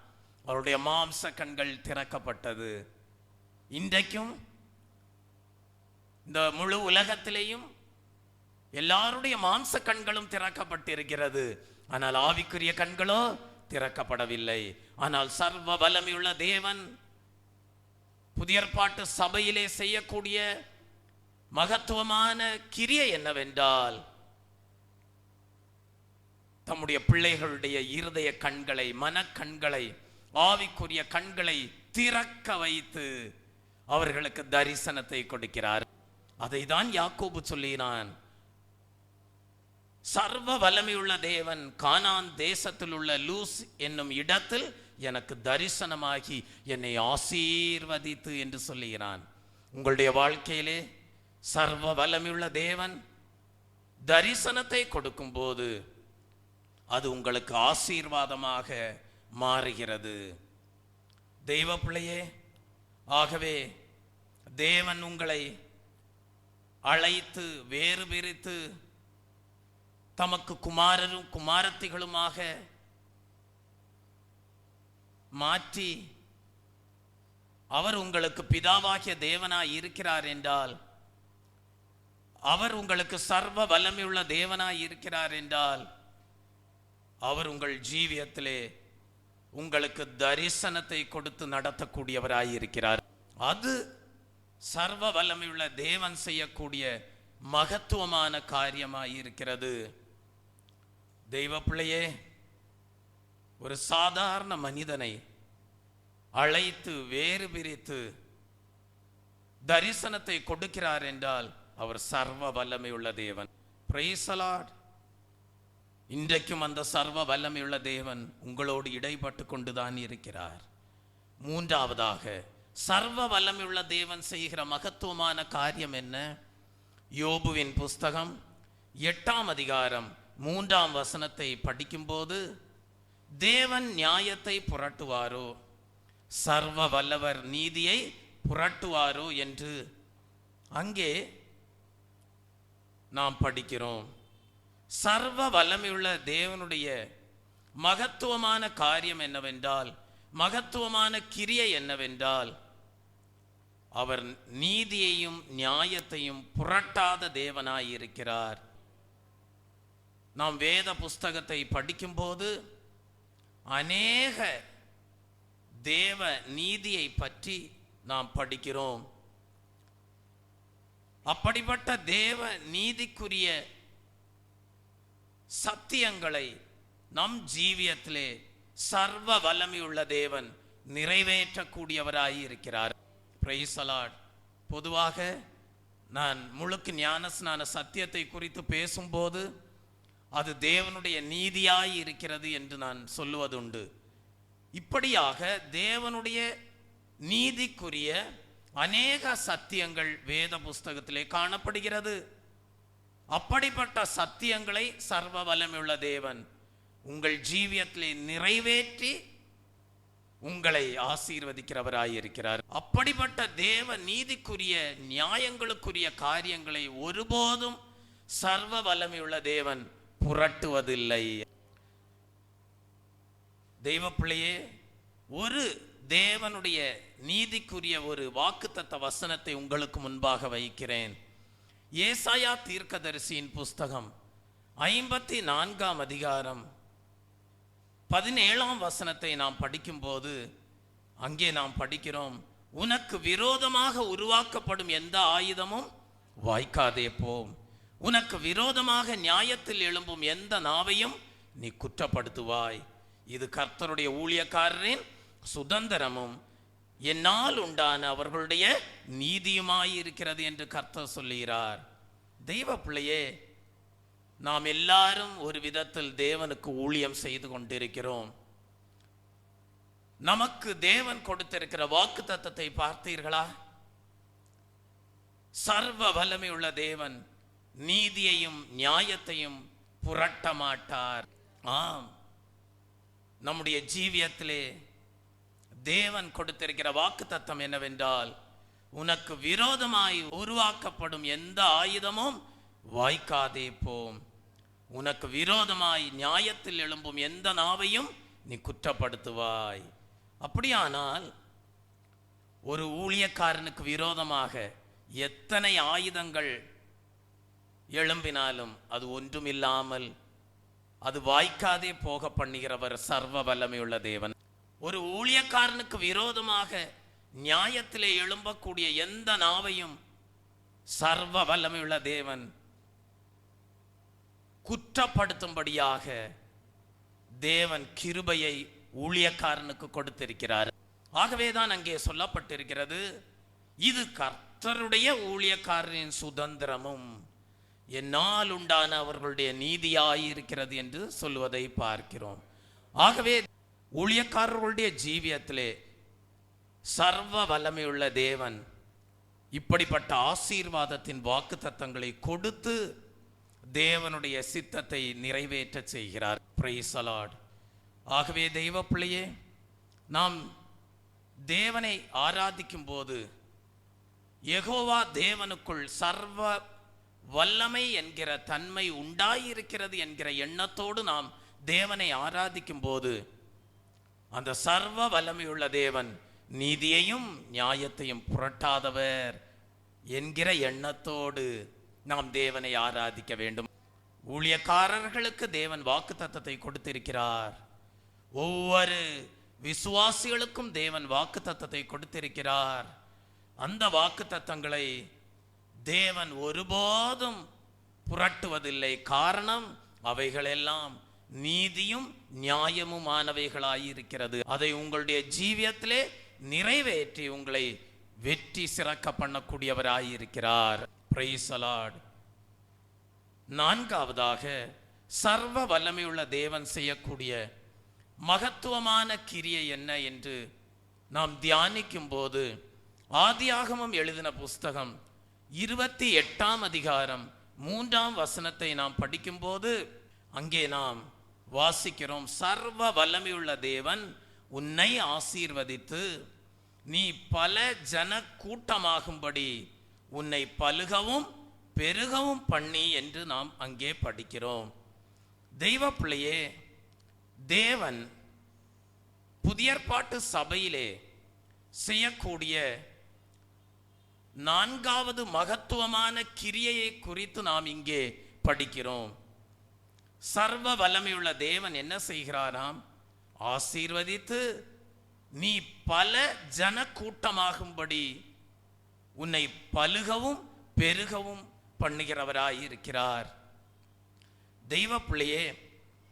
அவருடைய மாம்ச கண்கள் திறக்கப்பட்டது. இன்றைக்கும் இந்த முழு உலகத்திலேயும் எல்லாருடைய மாம்ச கண்களும் திறக்கப்பட்டிருக்கிறது, ஆனால் ஆவிக்குரிய கண்களோ திறக்கப்படவில்லை. ஆனால் சர்வ வல்லமையுள்ள தேவன் புதிய ஏற்பாட்டு சபையிலே செய்யக்கூடிய மகத்துவமான கிரியை என்னவென்றால், தம்முடைய பிள்ளைகளுடைய இருதய கண்களை, மனக்கண்களை, ஆவிக்குரிய கண்களை திறக்க வைத்து அவர்களுக்கு தரிசனத்தை கொடுக்கிறார். அதை தான் யாக்கோபு சொல்லினான், சர்வ வல்லமையுள்ள தேவன் கானான் தேசத்தில் உள்ள லூஸ் என்னும் இடத்தில் எனக்கு தரிசனமாகி என்னை ஆசீர்வதித்து என்று சொல்லுகிறான். உங்களுடைய வாழ்க்கையிலே சர்வ வல்லமையுள்ள தேவன் தரிசனத்தை கொடுக்கும் போது அது உங்களுக்கு ஆசீர்வாதமாக மாறுகிறது. தெய்வ பிள்ளையே, ஆகவே தேவன் உங்களை அழைத்து வேறு பிரித்து தமக்கு குமாரரும் குமாரத்திகளுமாக மாற்றி அவர் உங்களுக்கு பிதாவாகிய தேவனாய் இருக்கிறார் என்றால், அவர் உங்களுக்கு சர்வ வல்லமையுள்ள தேவனாய் இருக்கிறார் என்றால், அவர் உங்கள் ஜீவியத்திலே உங்களுக்கு தரிசனத்தை கொடுத்து நடத்தக்கூடியவராய் இருக்கிறார். அது சர்வ வல்லமையுள்ள தேவன் செய்யக்கூடிய மகத்துவமான காரியமாய் இருக்கிறது. தெய்வ பிள்ளையே, ஒரு சாதாரண மனிதனை அழைத்து வேறு பிரித்து தரிசனத்தை கொடுக்கிறார் என்றால் அவர் சர்வ வல்லமையுள்ள தேவன். Praise the Lord. இன்றைக்கும் அந்த சர்வ வல்லமையுள்ள தேவன் உங்களோடு இடைப்பட்டு கொண்டுதான் இருக்கிறார். மூன்றாவதாக சர்வ வல்லமையுள்ள தேவன் செய்கிற மகத்துவமான காரியம் என்ன? யோபுவின் புஸ்தகம் 8ஆம் அதிகாரம் 3ஆம் வசனத்தை படிக்கும்போது, தேவன் நியாயத்தை புரட்டுவாரோ சர்வ வல்லவர் நீதியை புரட்டுவாரோ என்று அங்கே நாம் படிக்கிறோம். சர்வ வல்லமையுள்ள தேவனுடைய மகத்துவமான காரியம் என்னவென்றால், மகத்துவமான கிரியை என்னவென்றால், அவர் நீதியையும் நியாயத்தையும் புரட்டாத தேவனாய் இருக்கிறார். நாம் வேத புஸ்தகத்தை படிக்கும்போது அநேக தேவ நீதியை பற்றி நாம் படிக்கிறோம். அப்படிப்பட்ட தேவ நீதிக்குரிய சத்தியங்களை நம் ஜீவியத்திலே சர்வ வல்லமையுள்ள தேவன் நிறைவேற்றக்கூடியவராய் இருக்கிறார். Praise the Lord. பொதுவாக நான் முழுக்கு ஞானஸ்நான சத்தியத்தை குறித்து பேசும்போது அது தேவனுடைய நீதியாய் இருக்கிறது என்று நான் சொல்லுவதுண்டு. இப்படியாக தேவனுடைய நீதிக்குரிய அநேக சத்தியங்கள் வேத புஸ்தகத்திலே காணப்படுகிறது. அப்படிப்பட்ட சத்தியங்களை சர்வ வல்லமையுள்ள தேவன் உங்கள் ஜீவியத்திலே நிறைவேற்றி உங்களை ஆசீர்வதிக்கிறவராயிருக்கிறார். அப்படிப்பட்ட தேவ நீதிக்குரிய நியாயங்களுக்குரிய காரியங்களை ஒருபோதும் சர்வ வல்லமையுள்ள தேவன் புரட்டுவதில்லை. தெய்வ பிள்ளையே, ஒரு தேவனுடைய நீதிக்குரிய ஒரு வாக்குத்தத்த வசனத்தை உங்களுக்கு முன்பாக வைக்கிறேன். ஏசாயா தீர்க்கதரிசியின் புஸ்தகம் 54ஆம் அதிகாரம் 17ஆம் வசனத்தை நாம் படிக்கும்போது அங்கே நாம் படிக்கிறோம், உனக்கு விரோதமாக உருவாக்கப்படும் எந்த ஆயுதமும் வாய்க்காதே போம், உனக்கு விரோதமாக நியாயத்தில் எழும்பும் எந்த நாவையும் நீ குற்றப்படுத்துவாய், இது கர்த்தருடைய ஊழியக்காரரின் சுதந்திரமும் என்னால் உண்டான அவர்களுடைய நீதியுமாயிருக்கிறது என்று கர்த்தர் சொல்லுகிறார். தெய்வ பிள்ளையே, நாம் எல்லாரும் ஒரு விதத்தில் தேவனுக்கு ஊழியம் செய்து கொண்டிருக்கிறோம். நமக்கு தேவன் கொடுத்திருக்கிற வாக்கு தத்தத்தை பார்த்தீர்களா? சர்வ வல்லமையுள்ள தேவன் நீதியையும் நியாயத்தையும் புரட்ட மாட்டார். ஆம், நம்முடைய ஜீவியத்திலே தேவன் கொடுத்திருக்கிற வாக்கு தத்தம் என்னவென்றால், உனக்கு விரோதமாய் உருவாக்கப்படும் எந்த ஆயுதமும் வாய்க்காதே போம், உனக்கு விரோதமாய் நியாயத்தில் எழும்பும் எந்த நாவையும் நீ குற்றப்படுத்துவாய். அப்படியானால் ஒரு ஊழியக்காரனுக்கு விரோதமாக எத்தனை ஆயுதங்கள் எழும்பினாலும் அது ஒன்றுமில்லாமல் அது வாய்க்காதே போக பண்ணுகிறவர் சர்வ வல்லமையுள்ள தேவன். ஒரு ஊழியக்காரனுக்கு விரோதமாக நியாயத்திலே எழும்பக்கூடிய எந்த நாவையும் சர்வ வல்லமையுள்ள தேவன் குற்றப்படுத்தும்படியாக தேவன் கிருபையை ஊழியக்காரனுக்கு கொடுத்திருக்கிறார். ஆகவேதான் அங்கே சொல்லப்பட்டிருக்கிறது, இது கர்த்தருடைய ஊழியக்காரரின் சுதந்திரமும் என்னால் உண்டான அவர்களுடைய நீதியாயிருக்கிறது என்று சொல்லுவதை பார்க்கிறோம். ஆகவே ஊழியக்காரர்களுடைய ஜீவியத்திலே சர்வ வல்லமையுள்ள தேவன் இப்படிப்பட்ட ஆசீர்வாதத்தின் வாக்கு தத்தங்களை கொடுத்து தேவனுடைய சித்தத்தை நிறைவேற்ற செய்கிறார். Praise the Lord. ஆகவே தெய்வ பிள்ளையே, நாம் தேவனை ஆராதிக்கும் போது யெகோவா தேவனுக்குள் சர்வ வல்லமை என்கிற தன்மை உண்டாயிருக்கிறது என்கிற எண்ணத்தோடு நாம் தேவனை ஆராதிக்கும் போது அந்த சர்வ வல்லமையுள்ள தேவன் நீதியையும் நியாயத்தையும் புரட்டாதவர் என்கிற எண்ணத்தோடு நாம் தேவனை ஆராதிக்க வேண்டும். ஊழியக்காரர்களுக்கு தேவன் வாக்கு தத்தத்தை கொடுத்திருக்கிறார். ஒவ்வொரு விசுவாசிகளுக்கும் தேவன் வாக்கு தத்தத்தை கொடுத்திருக்கிறார். அந்த வாக்கு தத்தங்களை தேவன் ஒருபோதும் புரட்டுவதில்லை. காரணம், அவைகளெல்லாம் நீதியும் நியாயமுமானவைகளாயிருக்கிறது. அதை உங்களுடைய ஜீவியத்திலே நிறைவேற்றி உங்களை வெற்றி சிறக்க பண்ணக்கூடியவராயிருக்கிறார். Praise the Lord. நான்காவதாக, சர்வ வல்லமையுள்ள தேவன் செய்யக்கூடிய மகத்துவமான கிரியை என்ன என்று நாம் தியானிக்கும் போது ஆதியாகமம் எழுதின புஸ்தகம் 28ஆம் அதிகாரம் 3ஆம் வசனத்தை நாம் படிக்கும்போது அங்கே நாம் வாசிக்கிறோம், சர்வ வல்லமையுள்ள தேவன் உன்னை ஆசீர்வதித்து நீ பல ஜன கூட்டமாகும்படி உன்னை பலுகவும் பெருகவும் பண்ணி என்று நாம் அங்கே படிக்கிறோம். தெய்வ பிள்ளையே, தேவன் புதிய ஏற்பாட்டு சபையிலே செய்யக்கூடிய நான்காவது மகத்துவமான கிரியையை குறித்து நாம் இங்கே படிக்கிறோம். சர்வ வல்லமையுள்ள தேவன் என்ன செய்கிறாராம்? ஆசீர்வதித்து நீ பல ஜன கூட்டமாகும்படி உன்னை பலுகவும் பெருகவும் பண்ணுகிறவராய் இருக்கிறார். தெய்வ பிள்ளையே,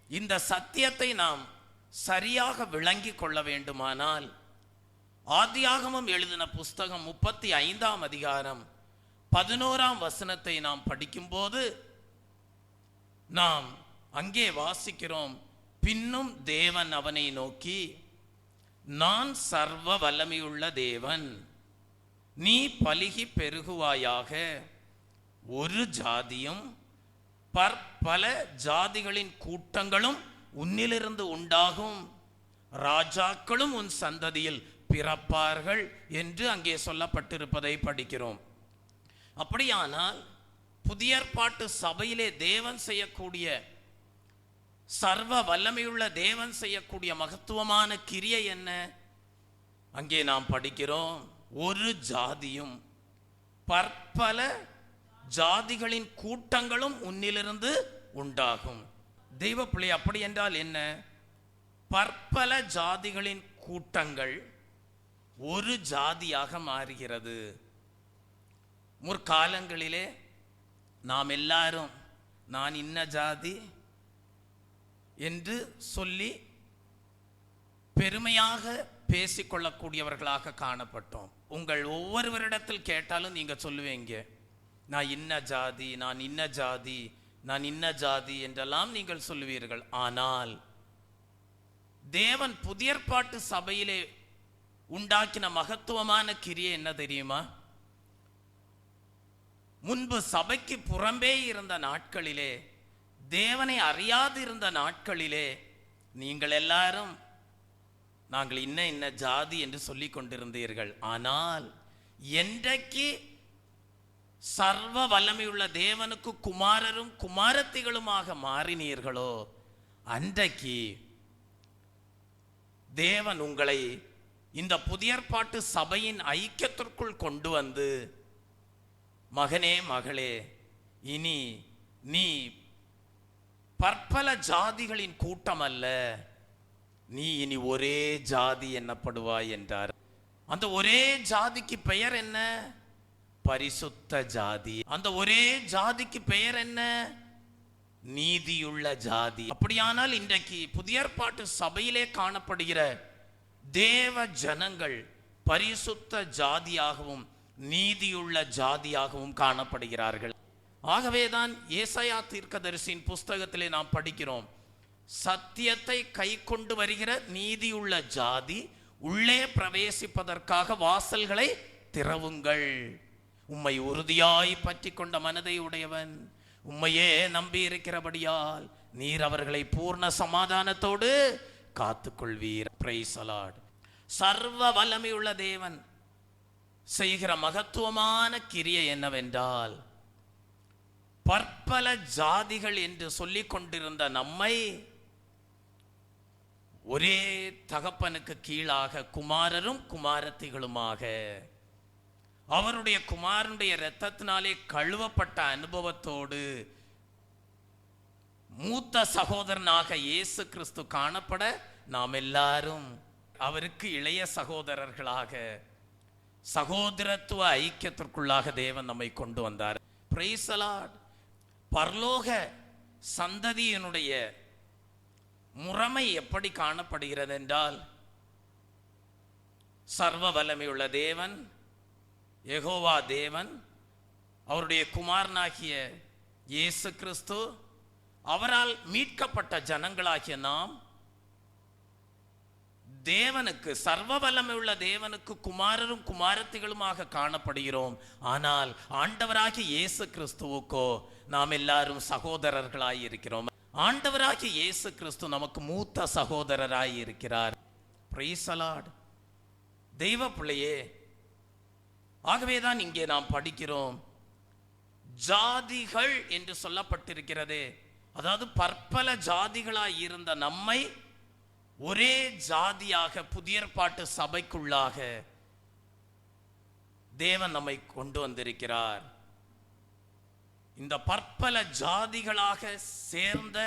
இந்த சத்தியத்தை நாம் சரியாக விளங்கி கொள்ள வேண்டுமானால் ஆதியாகமம் எழுதின புஸ்தகம் 35ஆம் அதிகாரம் 11ஆம் வசனத்தை நாம் படிக்கும்போது நாம் அங்கே வாசிக்கிறோம், பின்னும் தேவன் அவனை நோக்கி, நான் சர்வ வல்லமையுள்ள தேவன், நீ பலுகி பெருகுவாயாக, ஒரு ஜாதியும் பற்பல ஜாதிகளின் கூட்டங்களும் உன்னிலிருந்து உண்டாகும், ராஜாக்களும் உன் சந்ததியில் பிறப்பார்கள் என்று அங்கே சொல்லப்பட்டிருப்பதை படிக்கிறோம். அப்படியானால் புதிய ஏற்பாட்டு சபையிலே தேவன் செய்யக்கூடிய, சர்வ வல்லமையுள்ள தேவன் செய்யக்கூடிய மகத்துவமான கிரியை என்ன? அங்கே நாம் படிக்கிறோம், ஒரு ஜாதியும் பற்பல ஜாதிகளின் கூட்டங்களும் உன்னிலிருந்து உண்டாகும். தெய்வ பிள்ளை, அப்படி என்றால் என்ன? பற்பல ஜாதிகளின் கூட்டங்கள் ஒரு ஜாதியாக மாறுகிறது. முற்காலங்களிலே நாம் எல்லாரும் நான் இன்ன ஜாதி என்று சொல்லி பெருமையாக பேசிக்கொள்ளக்கூடியவர்களாக காணப்பட்டோம். உங்கள் ஒவ்வொருவரிடத்தில் கேட்டாலும் நீங்க சொல்லுவீங்க, நான் இன்ன ஜாதி, நான் இன்ன ஜாதி, நான் இன்ன ஜாதி என்றெல்லாம் நீங்கள் சொல்லுவீர்கள். ஆனால் தேவன் புதிய ஏற்பாட்டு சபையிலே உண்டாக்கின மகத்துவமான கிரியை என்ன தெரியுமா? முன்பு சபைக்கு புறம்பே இருந்த நாட்களிலே, தேவனை அறியாது இருந்த நாட்களிலே, நீங்கள் எல்லாரும் நாங்கள் இன்ன இன்ன ஜாதி என்று சொல்லிக் கொண்டிருந்தீர்கள். ஆனால் என்றைக்கு சர்வ வல்லமையுள்ள தேவனுக்கு குமாரரும் குமாரத்திகளுமாக மாறினீர்களோ அன்றைக்கு தேவன் உங்களை இந்த புதிய ஏற்பாட்டு சபையின் ஐக்கியத்திற்குள் கொண்டு வந்து, மகனே மகளே, இனி நீ பற்பல ஜாதிகளின் கூட்டம் அல்ல, நீ இனி ஒரே ஜாதி என்னப்படுவாய் என்றார். அந்த ஒரே ஜாதிக்கு பெயர் என்ன? பரிசுத்த ஜாதி. அந்த ஒரே ஜாதிக்கு பெயர் என்ன? நீதியுள்ள ஜாதி. அப்படியானால் இன்றைக்கு புதிய ஏற்பாட்டு சபையிலே காணப்படுகிற தேவ ஜனங்கள் பரிசுத்த ஜாதியாகவும் நீதியுள்ள ஜாதியாகவும் காணப்படுகிறார்கள். ஆகவேதான் ஏசாயா தீர்க்கதரிசியின் புஸ்தகத்திலே நாம் படிக்கிறோம், சத்தியத்தை கை கொண்டு வருகிற நீதியுள்ள ஜாதி உள்ளே பிரவேசிப்பதற்காக வாசல்களை திறவுங்கள். உம்மை உறுதியாய் பற்றி கொண்ட மனதை உடையவன், உம்மையே நம்பி இருக்கிறபடியால் நீர் அவர்களை பூர்ண சமாதானத்தோடு காத்துக்கொள்வீர். Praise the Lord. சர்வ வல்லமையுள்ள தேவன் செய்கிற மகத்துவமான கிரியை என்னவென்றால், பற்பல ஜாதிகள் என்று சொல்லிக் கொண்டிருந்த நம்மை ஒரே தகப்பனுக்கு கீழாக குமாரரும் குமாரத்திகளுமாக, அவருடைய குமாரனுடைய இரத்தத்தினாலே கழுவப்பட்ட அனுபவத்தோடு மூத்த சகோதரனாக இயேசு கிறிஸ்து காணப்பட நாம் எல்லாரும் அவருக்கு இளைய சகோதரர்களாக சகோதரத்துவ ஐக்கியத்திற்குள்ளாக தேவன் நம்மை கொண்டு வந்தார். Praise the Lord. பரலோக சந்ததியினுடைய முறைமை எப்படி காணப்படுகிறது என்றால், சர்வ வல்லமையுள்ள தேவன் யெகோவா தேவன், அவருடைய குமாரனாகிய இயேசு கிறிஸ்து, அவரால் மீட்கப்பட்ட ஜனங்களாகிய நாம் தேவனுக்கு, சர்வ வல்லமையுள்ள தேவனுக்கு குமாரரும் குமாரத்திகளுமாக காணப்படுகிறோம். ஆனால் ஆண்டவராகிய இயேசு கிறிஸ்துவுக்கோ நாம் எல்லாரும் சகோதரர்களாய் இருக்கிறோம். ஆண்டவராகிய இயேசு கிறிஸ்து நமக்கு மூத்த சகோதரராய் இருக்கிறார். Praise the Lord. தெய்வ பிள்ளையே, ஆகவேதான் இங்கே நாம் படிக்கிறோம், ஜாதிகள் என்று சொல்லப்பட்டிருக்கிறது. அதாவது பற்பல ஜாதிகளாய் இருந்த நம்மை ஒரே ஜாதியாக புதிய ஏற்பாட்டு சபைக்குள்ளாக தேவன் நம்மை கொண்டு வந்திருக்கிறார். இந்த பற்பல ஜாதிகளாக சேர்ந்த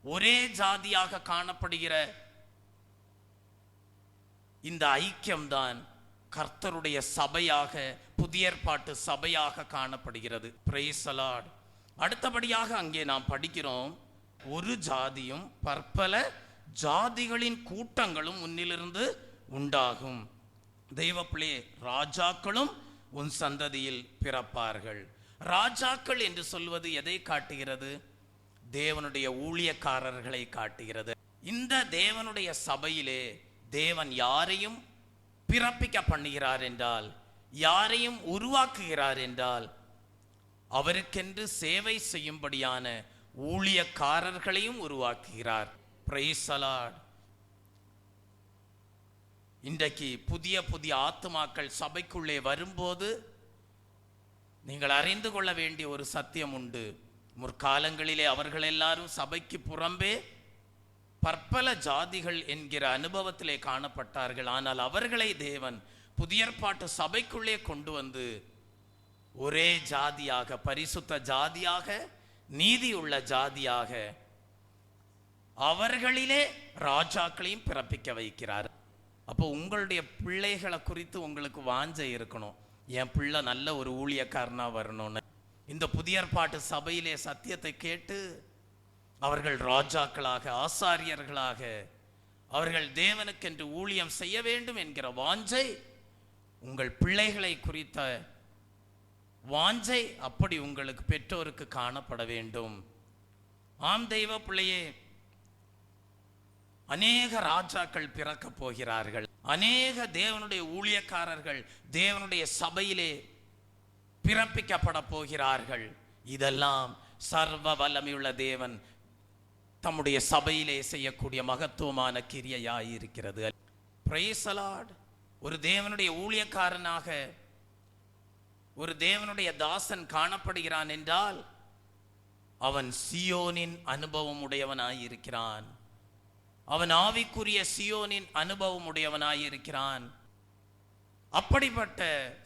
ஒரே ஜாதியாக காணப்படுகிற இந்த ஐக்கியம்தான் கர்த்தருடைய சபையாக, புதிய ஏற்பாட்டு சபையாக காணப்படுகிறது. Praise the Lord. அடுத்தபடியாக அங்கே நாம் படிக்கிறோம், ஒரு ஜாதியும் பற்பல ஜாதிகளின் கூட்டங்களும் உன்னிலிருந்து உண்டாகும். தெய்வப்பிள்ளையே, ராஜாக்களும் உன் சந்ததியில் பிறப்பார்கள். ராஜாக்கள் என்று சொல்வது எதை காட்டுகிறது? தேவனுடைய ஊழியக்காரர்களை காட்டுகிறது. இந்த தேவனுடைய சபையிலே தேவன் யாரையும் பிறப்பிக்க பண்ணுகிறார் என்றால், யாரையும் உருவாக்குகிறார் என்றால், அவருக்கென்று சேவை செய்யும்படியான ஊழியக்காரர்களையும் உருவாக்குகிறார். Praise the Lord. இன்றைக்கு புதிய புதிய ஆத்துமாக்கள் சபைக்குள்ளே வரும்போது நீங்கள் அறிந்து கொள்ள வேண்டிய ஒரு சத்தியம் உண்டு. முற்காலங்களிலே அவர்கள் எல்லாரும் சபைக்கு புறம்பே பற்பல ஜாதிகள் என்கிற அனுபவத்திலே காணப்பட்டார்கள். ஆனால் அவர்களை தேவன் புதிய ஏற்பாட்டு சபைக்குள்ளே கொண்டு வந்து ஒரே ஜாதியாக, பரிசுத்த ஜாதியாக, நீதியுள்ள ஜாதியாக, அவர்களிலே ராஜாக்களையும் பிறப்பிக்க வைக்கிறார். அப்போ உங்களுடைய பிள்ளைகளை குறித்து உங்களுக்கு வாஞ்சை இருக்கணும், என் பிள்ளை நல்ல ஒரு ஊழியக்காரனா வரணும்னு. இந்த புதிய ஏற்பாட்டு சபையிலே சத்தியத்தை கேட்டு அவர்கள் ராஜாக்களாக, ஆசாரியர்களாக, அவர்கள் தேவனுக்கென்று ஊழியம் செய்ய வேண்டும் என்கிற வாஞ்சை, உங்கள் பிள்ளைகளை குறித்த வாஞ்சை அப்படி உங்களுக்கு பெற்றோருக்கு காணப்பட வேண்டும். ஆம் தெய்வ பிள்ளையே, அநேக ராஜாக்கள் பிறக்க போகிறார்கள். அநேக தேவனுடைய ஊழியக்காரர்கள் தேவனுடைய சபையிலே பிறப்பிக்கப்பட போகிறார்கள். இதெல்லாம் சர்வ வல்லமையுள்ள தேவன் தம்முடைய சபையிலே செய்யக்கூடிய மகத்துவமான கிரியையாயிருக்கிறது. Praise the Lord. ஒரு தேவனுடைய ஊழியக்காரனாக ஒரு தேவனுடைய தாசன் காணப்படுகிறான் என்றால் அவன் சியோனின் அனுபவம் உடையவனாயிருக்கிறான். அவன் ஆவிக்குரிய சியோனின் அனுபவம் உடையவனாயிருக்கிறான். அப்படிப்பட்ட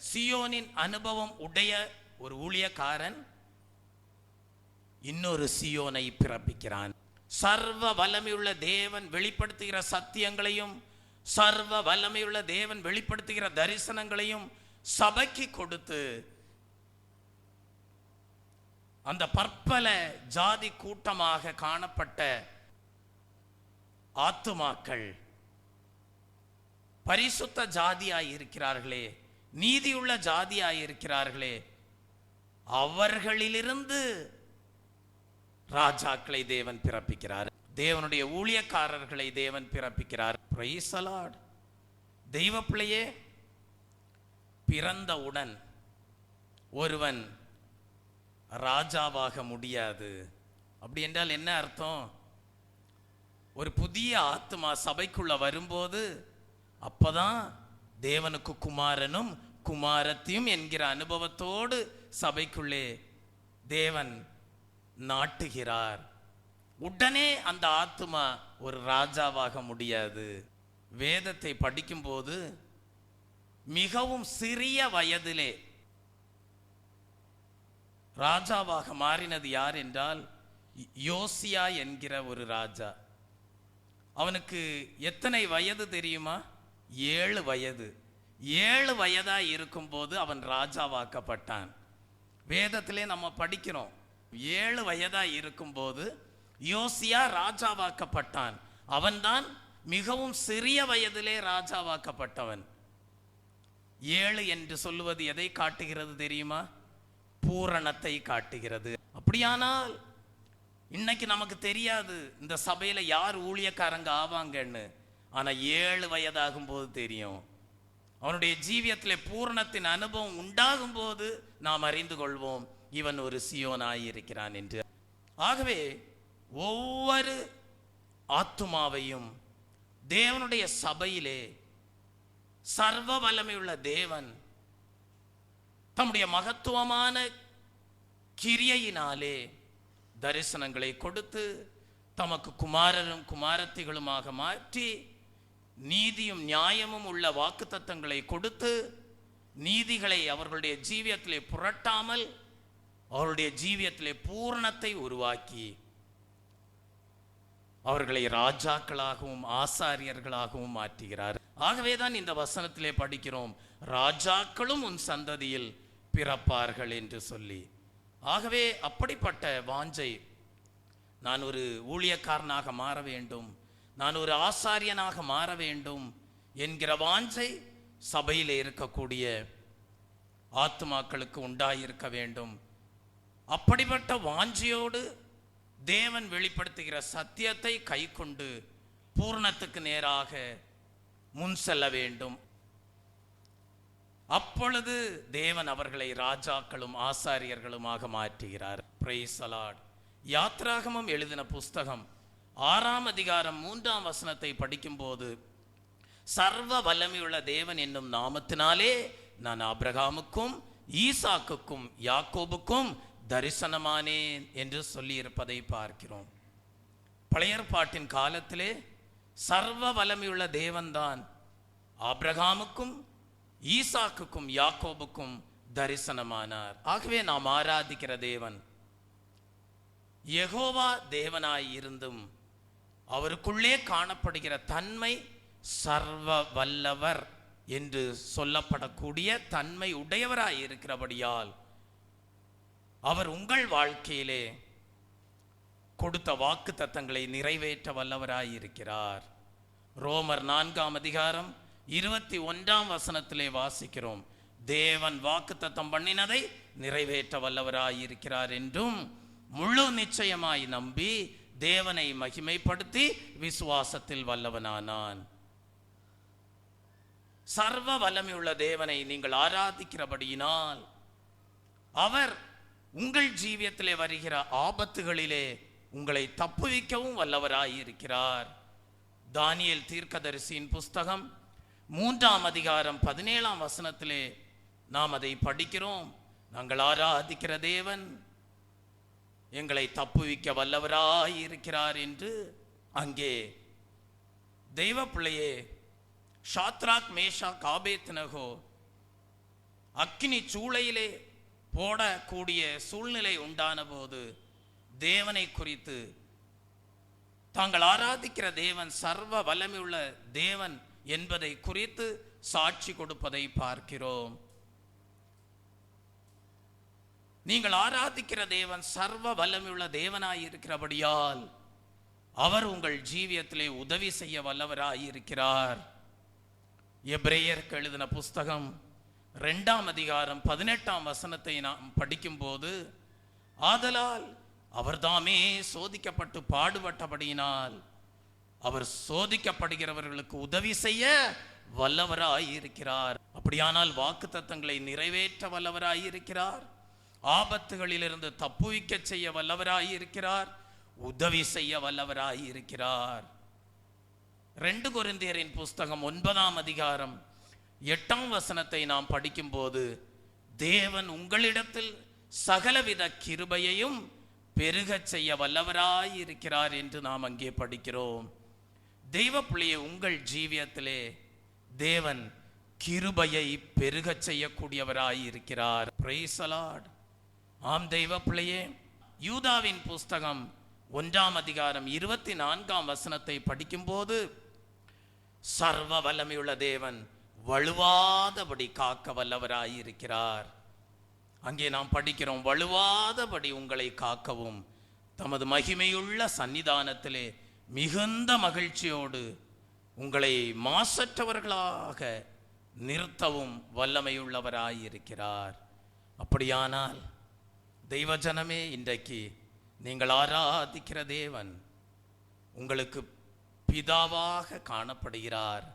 சியோனின் அனுபவம் உடைய ஒரு ஊழியக்காரன் இன்னொரு சியோனை பிறப்பிக்கிறான். சர்வ வல்லமையுள்ள தேவன் வெளிப்படுத்துகிற சத்தியங்களையும், சர்வ வல்லமையுள்ள தேவன் வெளிப்படுத்துகிற தரிசனங்களையும் சபைக்கு கொடுத்து அந்த பற்பல ஜாதி கூட்டமாக காணப்பட்ட ஆத்துமாக்கள் பரிசுத்த ஜாதியாய் இருக்கிறார்களே, நீதியுள்ள ஜாதியாய் இருக்கிறார்களே, அவர்களிலிருந்து ராஜாக்களை தேவன் பிறப்பிக்கிறார். தேவனுடைய ஊழியக்காரர்களை தேவன் பிறப்பிக்கிறார். Praise the Lord. தெய்வ பிள்ளையே, பிறந்தவுடன் ஒருவன் ராஜாவாக முடியாது. அப்படி என்றால் என்ன அர்த்தம்? ஒரு புதிய ஆத்மா சபைக்குள்ள வரும்போது அப்பதான் தேவனுக்கு குமாரனும் குமாரத்தியும் என்கிற அனுபவத்தோடு சபைக்குள்ளே தேவன் நாட்டுகிறார். உடனே அந்த ஆத்மா ஒரு ராஜாவாக முடியாது. வேதத்தை படிக்கும்போது மிகவும் சிறிய வயதிலே ராஜாவாக மாறினது யார் என்றால் யோசியா என்கிற ஒரு ராஜா. அவனுக்கு எத்தனை வயது தெரியுமா? 7 வயது. 7 வயதா இருக்கும்போது அவன் ராஜாவாக்கப்பட்டான். வேதத்திலே நம்ம படிக்கிறோம், 7 வயதா இருக்கும்போது யோசியா ராஜாவாக்கப்பட்டான். அவன்தான் மிகவும் சிறிய வயதிலே ராஜாவாக்கப்பட்டவன். 7 என்று சொல்லுவது எதை காட்டுகிறது தெரியுமா? பூரணத்தை காட்டுகிறது. அப்படியானால் இன்னைக்கு நமக்கு தெரியாது இந்த சபையில யார் ஊழியக்காரங்க ஆவாங்கன்னு. ஆனா 7 வயதாகும் போது தெரியும். அவனுடைய ஜீவியத்திலே பூரணத்தின் அனுபவம் உண்டாகும் போது நாம் அறிந்து கொள்வோம் இவன் ஒரு சியோனாயிருக்கிறான் என்று. ஆகவே ஒவ்வொரு ஆத்துமாவையும் தேவனுடைய சபையிலே சர்வ வல்லமையுள்ள தேவன் தம்முடைய மகத்துவமான கிரியையினாலே தரிசனங்களை கொடுத்து தமக்கு குமாரரும் குமாரத்திகளுமாக மாற்றி நீதியும் நியாயமும் உள்ள வாக்குத்தத்தங்களை கொடுத்து நீதிகளை அவர்களுடைய ஜீவியத்திலே புரட்டாமல் அவருடைய ஜீவியத்திலே பூரணத்தை உருவாக்கி அவர்களை ராஜாக்களாகவும் ஆசாரியர்களாகவும் மாற்றுகிறார். ஆகவேதான் இந்த வசனத்திலே படிக்கிறோம், ராஜாக்களும் உன் சந்ததியில் பிறப்பார்கள் என்று சொல்லி. ஆகவே அப்படிப்பட்ட வாஞ்சை, நான் ஒரு ஊழியக்காரனாக மாற வேண்டும், நான் ஒரு ஆசாரியனாக மாற வேண்டும் என்கிற வாஞ்சை சபையில் இருக்கக்கூடிய ஆத்துமாக்களுக்கு உண்டாயிருக்க வேண்டும். அப்படிப்பட்ட வாஞ்சையோடு தேவன் வெளிப்படுத்துகிற சத்தியத்தை கை கொண்டு பூர்ணத்துக்கு நேராக முன் செல்ல வேண்டும். அப்பொழுது தேவன் அவர்களை ராஜாக்களும் ஆசாரியர்களுமாக மாற்றுகிறார். Praise the Lord. யாத்ராகமம் எழுதின புஸ்தகம் 6ஆம் அதிகாரம் 3ஆம் வசனத்தை படிக்கும்போது, சர்வ வல்லமையுள்ள தேவன் என்னும் நாமத்தினாலே நான் ஆபிரகாமுக்கும் ஈசாக்குக்கும் யாக்கோபுக்கும் தரிசனமானேன் என்று சொல்லி இருப்பதை பார்க்கிறோம். பழைய ஏற்பாட்டின் காலத்திலே சர்வ வல்லமையுள்ள தேவன்தான் ஆபிரகாமுக்கும் ஈசாக்குக்கும் யாக்கோபுக்கும் தரிசனமானார். ஆகவே நாம் ஆராதிக்கிற தேவன் யெகோவா தேவனாய் இருந்தும் அவருக்குள்ளே காணப்படுகிற தன்மை சர்வ வல்லவர் என்று சொல்லப்படக்கூடிய தன்மை உடையவராய் இருக்கிறபடியால் அவர் உங்கள் வாழ்க்கையிலே கொடுத்த வாக்கு தத்தங்களை நிறைவேற்ற வல்லவராய் இருக்கிறார். ரோமர் 4ஆம் அதிகாரம் 21ஆம் வசனத்திலே வாசிக்கிறோம், தேவன் வாக்கு தத்தம் பண்ணினதை நிறைவேற்ற வல்லவராய் இருக்கிறார் என்றும் முழு நிச்சயமாய் நம்பி தேவனை மகிமைப்படுத்தி விசுவாசத்தில் வல்லவனானான். சர்வ வல்லமையுள்ள தேவனை நீங்கள் ஆராதிக்கிறபடியினால் அவர் உங்கள் ஜீவியத்திலே வருகிற ஆபத்துகளிலே உங்களை தப்புவிக்கவும் வல்லவராய் இருக்கிறார். தானியேல் தீர்க்கதரிசியின் புஸ்தகம் 3ஆம் அதிகாரம் 17ஆம் வசனத்திலே நாம் அதை படிக்கிறோம். நாங்கள் ஆராதிக்கிற தேவன் எங்களை தப்புவிக்க வல்லவராய் இருக்கிறார் என்று. அங்கே தெய்வ பிள்ளையே ஷாத்ராக் மேஷாக் ஆபேத்நேகோ அக்கினி சூளையிலே போடக்கூடிய சூழ்நிலை உண்டான போது தேவனை குறித்து தாங்கள் ஆராதிக்கிற தேவன் சர்வ வல்லமையுள்ள தேவன் என்பதை குறித்து சாட்சி கொடுப்பதை பார்க்கிறோம். நீங்கள் ஆராதிக்கிற தேவன் சர்வ வல்லமையுள்ள தேவனாய் இருக்கிறபடியால் அவர் உங்கள் ஜீவியத்திலே உதவி செய்ய வல்லவராய் இருக்கிறார். எபிரேயருக்கு எழுதின புஸ்தகம் 2ஆம் அதிகாரம் 18ஆம் வசனத்தை நாம் படிக்கும்போது, ஆதலால் அவர் தாமே சோதிக்கப்பட்டு பாடுபட்டபடியினால் அவர் சோதிக்கப்படுகிறவர்களுக்கு உதவி செய்ய வல்லவராய் இருக்கிறார். அப்படியானால் வாக்கு தத்தங்களை நிறைவேற்ற வல்லவராய் இருக்கிறார், ஆபத்துகளிலிருந்து தப்புவிக்க செய்ய வல்லவராய் இருக்கிறார், உதவி செய்ய வல்லவராய் இருக்கிறார். 2 கொரிந்தியரின் புஸ்தகம் 9ஆம் அதிகாரம் 8ஆம் வசனத்தை நாம் படிக்கும்போது, தேவன் உங்களிடத்தில் சகலவித கிருபையையும் பெருகச் செய்ய வல்லவராய் இருக்கிறார் என்று நாம் அங்கே படிக்கிறோம். தெய்வ பிள்ளையே, உங்கள் ஜீவியத்திலே தேவன் கிருபையை பெருகச் செய்யக்கூடியவராய் இருக்கிறார். Praise the Lord. ஆம் தெய்வ பிள்ளையே, யூதாவின் புஸ்தகம் 1ஆம் அதிகாரம் 24ஆம் வசனத்தை படிக்கும்போது, சர்வ வல்லமையுள்ள தேவன் வழுவாதபடி காக்க வல்லவராய் இருக்கிறார். அங்கே நாம் படிக்கிறோம், வழுவாதபடி உங்களை காக்கவும் தமது மகிமையுள்ள சன்னிதானத்திலே மிகுந்த மகிழ்ச்சியோடு உங்களை மாசற்றவர்களாக நிறுத்தவும் வல்லமையுள்ளவராய் இருக்கிறார். அப்படியானால் தெய்வ ஜனமே, இன்றைக்கு நீங்கள் ஆராதிக்கிற தேவன் உங்களுக்கு பிதாவாக காணப்படுகிறார்.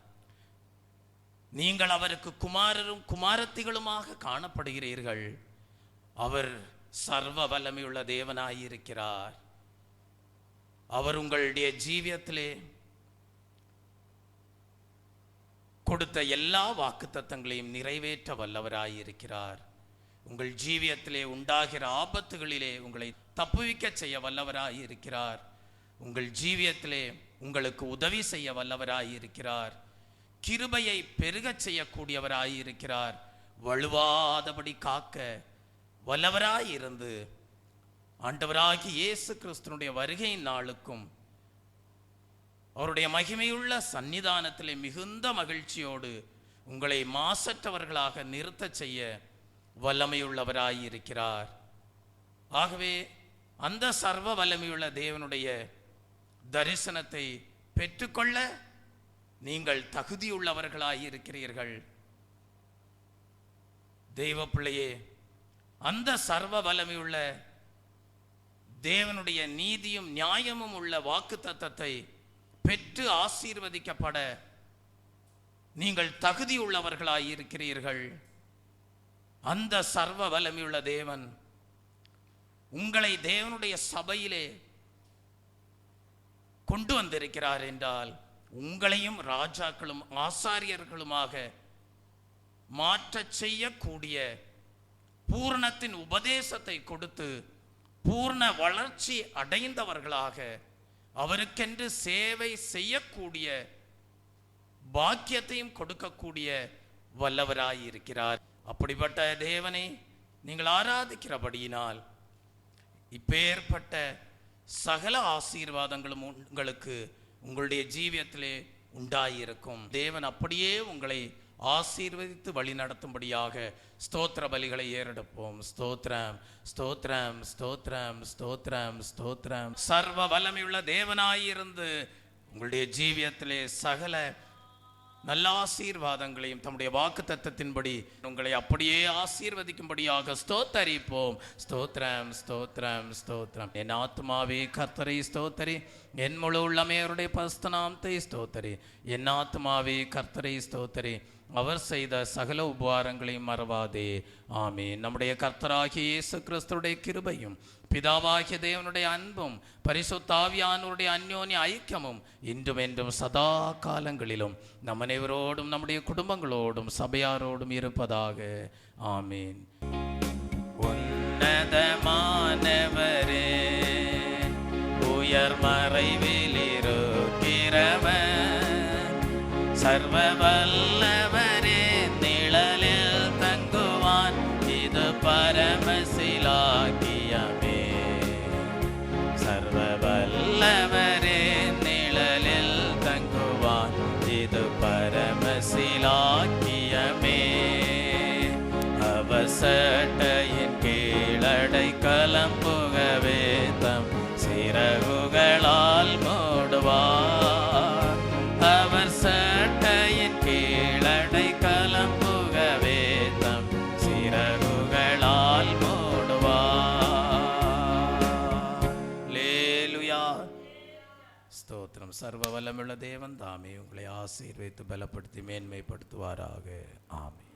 நீங்கள் அவருக்கு குமாரரும் குமாரத்திகளுமாக காணப்படுகிறீர்கள். அவர் சர்வ வல்லமையுள்ள தேவனாயிருக்கிறார். அவர் உங்களுடைய ஜீவியத்திலே கொடுத்த எல்லா வாக்குத்தத்தங்களையும் நிறைவேற்ற வல்லவராயிருக்கிறார். உங்கள் ஜீவியத்திலே உண்டாகிற ஆபத்துகளிலே உங்களை தப்புவிக்க செய்ய வல்லவராயிருக்கிறார். உங்கள் ஜீவியத்திலே உங்களுக்கு உதவி செய்ய வல்லவராயிருக்கிறார். கிருபையை பெருகச் செய்யக்கூடியவராயிருக்கிறார். வழுவாதபடி காக்க வல்லவராயிருந்து ஆண்டவராகி இயேசு கிறிஸ்துனுடைய வருகையின் நாளுக்கும் அவருடைய மகிமையுள்ள சன்னிதானத்திலே மிகுந்த மகிழ்ச்சியோடு உங்களை மாசற்றவர்களாக நிறுத்த செய்ய வல்லமையுள்ளவராயிருக்கிறார். ஆகவே அந்த சர்வ வல்லமையுள்ள தேவனுடைய தரிசனத்தை பெற்றுக்கொள்ள நீங்கள் தகுதியுள்ளவர்களாயிருக்கிறீர்கள். தெய்வ பிள்ளையே, அந்த சர்வ வல்லமையுள்ள தேவனுடைய நீதியும் நியாயமும் உள்ள வாக்கு தத்தத்தை பெற்று ஆசீர்வதிக்கப்பட நீங்கள் தகுதியுள்ளவர்களாயிருக்கிறீர்கள். அந்த சர்வ வல்லமையுள்ள தேவன் உங்களை தேவனுடைய சபையிலே கொண்டு வந்திருக்கிறார் என்றால் உங்களையும் ராஜாக்களும் ஆசாரியர்களுமாக மாற்றச் செய்யக்கூடிய பூரணத்தின் உபதேசத்தை கொடுத்து பூர்ண வளர்ச்சி அடைந்தவர்களாக அவருக்கென்று சேவை செய்யக்கூடிய பாக்கியத்தையும் கொடுக்கக்கூடிய வல்லவராயிருக்கிறார். அப்படிப்பட்ட தேவனை நீங்கள் ஆராதிக்கிறபடியினால் இப்பேற்பட்ட சகல ஆசீர்வாதங்களும் உங்களுக்கு உங்களுடைய ஜீவியத்திலே உண்டாயிருக்கும். தேவன் அப்படியே உங்களை ஆசீர்வதித்து வழி நடத்தும்படியாக ஸ்தோத்திர பலிகளை ஏறெடுப்போம். ஸ்தோத்திரம், ஸ்தோத்திரம், ஸ்தோத்திரம், ஸ்தோத்திரம், ஸ்தோத்திரம். சர்வ வல்லமையுள்ள தேவனாயிருந்து உங்களுடைய ஜீவியத்திலே சகல நல்ல ஆசீர்வாதங்களையும் தம்முடைய வாக்கு தத்தத்தின்படி உங்களை அப்படியே ஆசீர்வதிக்கும்படியாக ஸ்தோத்தரிப்போம். ஸ்தோத்திரம், ஸ்தோத்திரம், ஸ்தோத்திரம். என் ஆத்மாவே கர்த்தரை ஸ்தோத்தரி, என் முழு உள்ளமே அவருடைய பரிசுத்த நாமத்தை ஸ்தோத்தரி. என் ஆத்மாவே கர்த்தரை ஸ்தோத்தரி, அவர் செய்த சகல உபகாரங்களையும் மறவாதே. ஆமென். நம்முடைய கர்த்தராகிய இயேசு கிறிஸ்துவுடைய கிருபையும் பிதாவாகிய தேவனுடைய அன்பும் பரிசுத்த ஆவியானவருடைய அந்யோன்ய ஐக்கியமும் இன்றும் என்றும் சதா காலங்களிலும் நம் அனைவரோடும் நம்முடைய குடும்பங்களோடும் சபையாரோடும் இருப்பதாக. ஆமீன். உன்னதமானவரே, உயர் மறைவில் இருக்கிறவர், சர்வ வல்லவரே, நிழலில் தங்குவான், இது பரமசிலாக்கியமே. சர்வ வல்லவரே, நிழலில் தங்குவான், இது பரமசிலாக்கியமே. அவசட்டையின் கீழடை கலம்புகவே தம் சிறகுகளால் மூடுவார். அவர் சட்டையின் கீழடை கலம்புகவே தம் சிறகுகளால் மூடுவார். லேலுயா. ஸ்தோத்திரம். சர்வ வல்லமையுள்ள தேவன் தாமே உங்களை ஆசீர்வதித்து பலப்படுத்தி மேன்மைப்படுத்துவாராக. ஆமென்.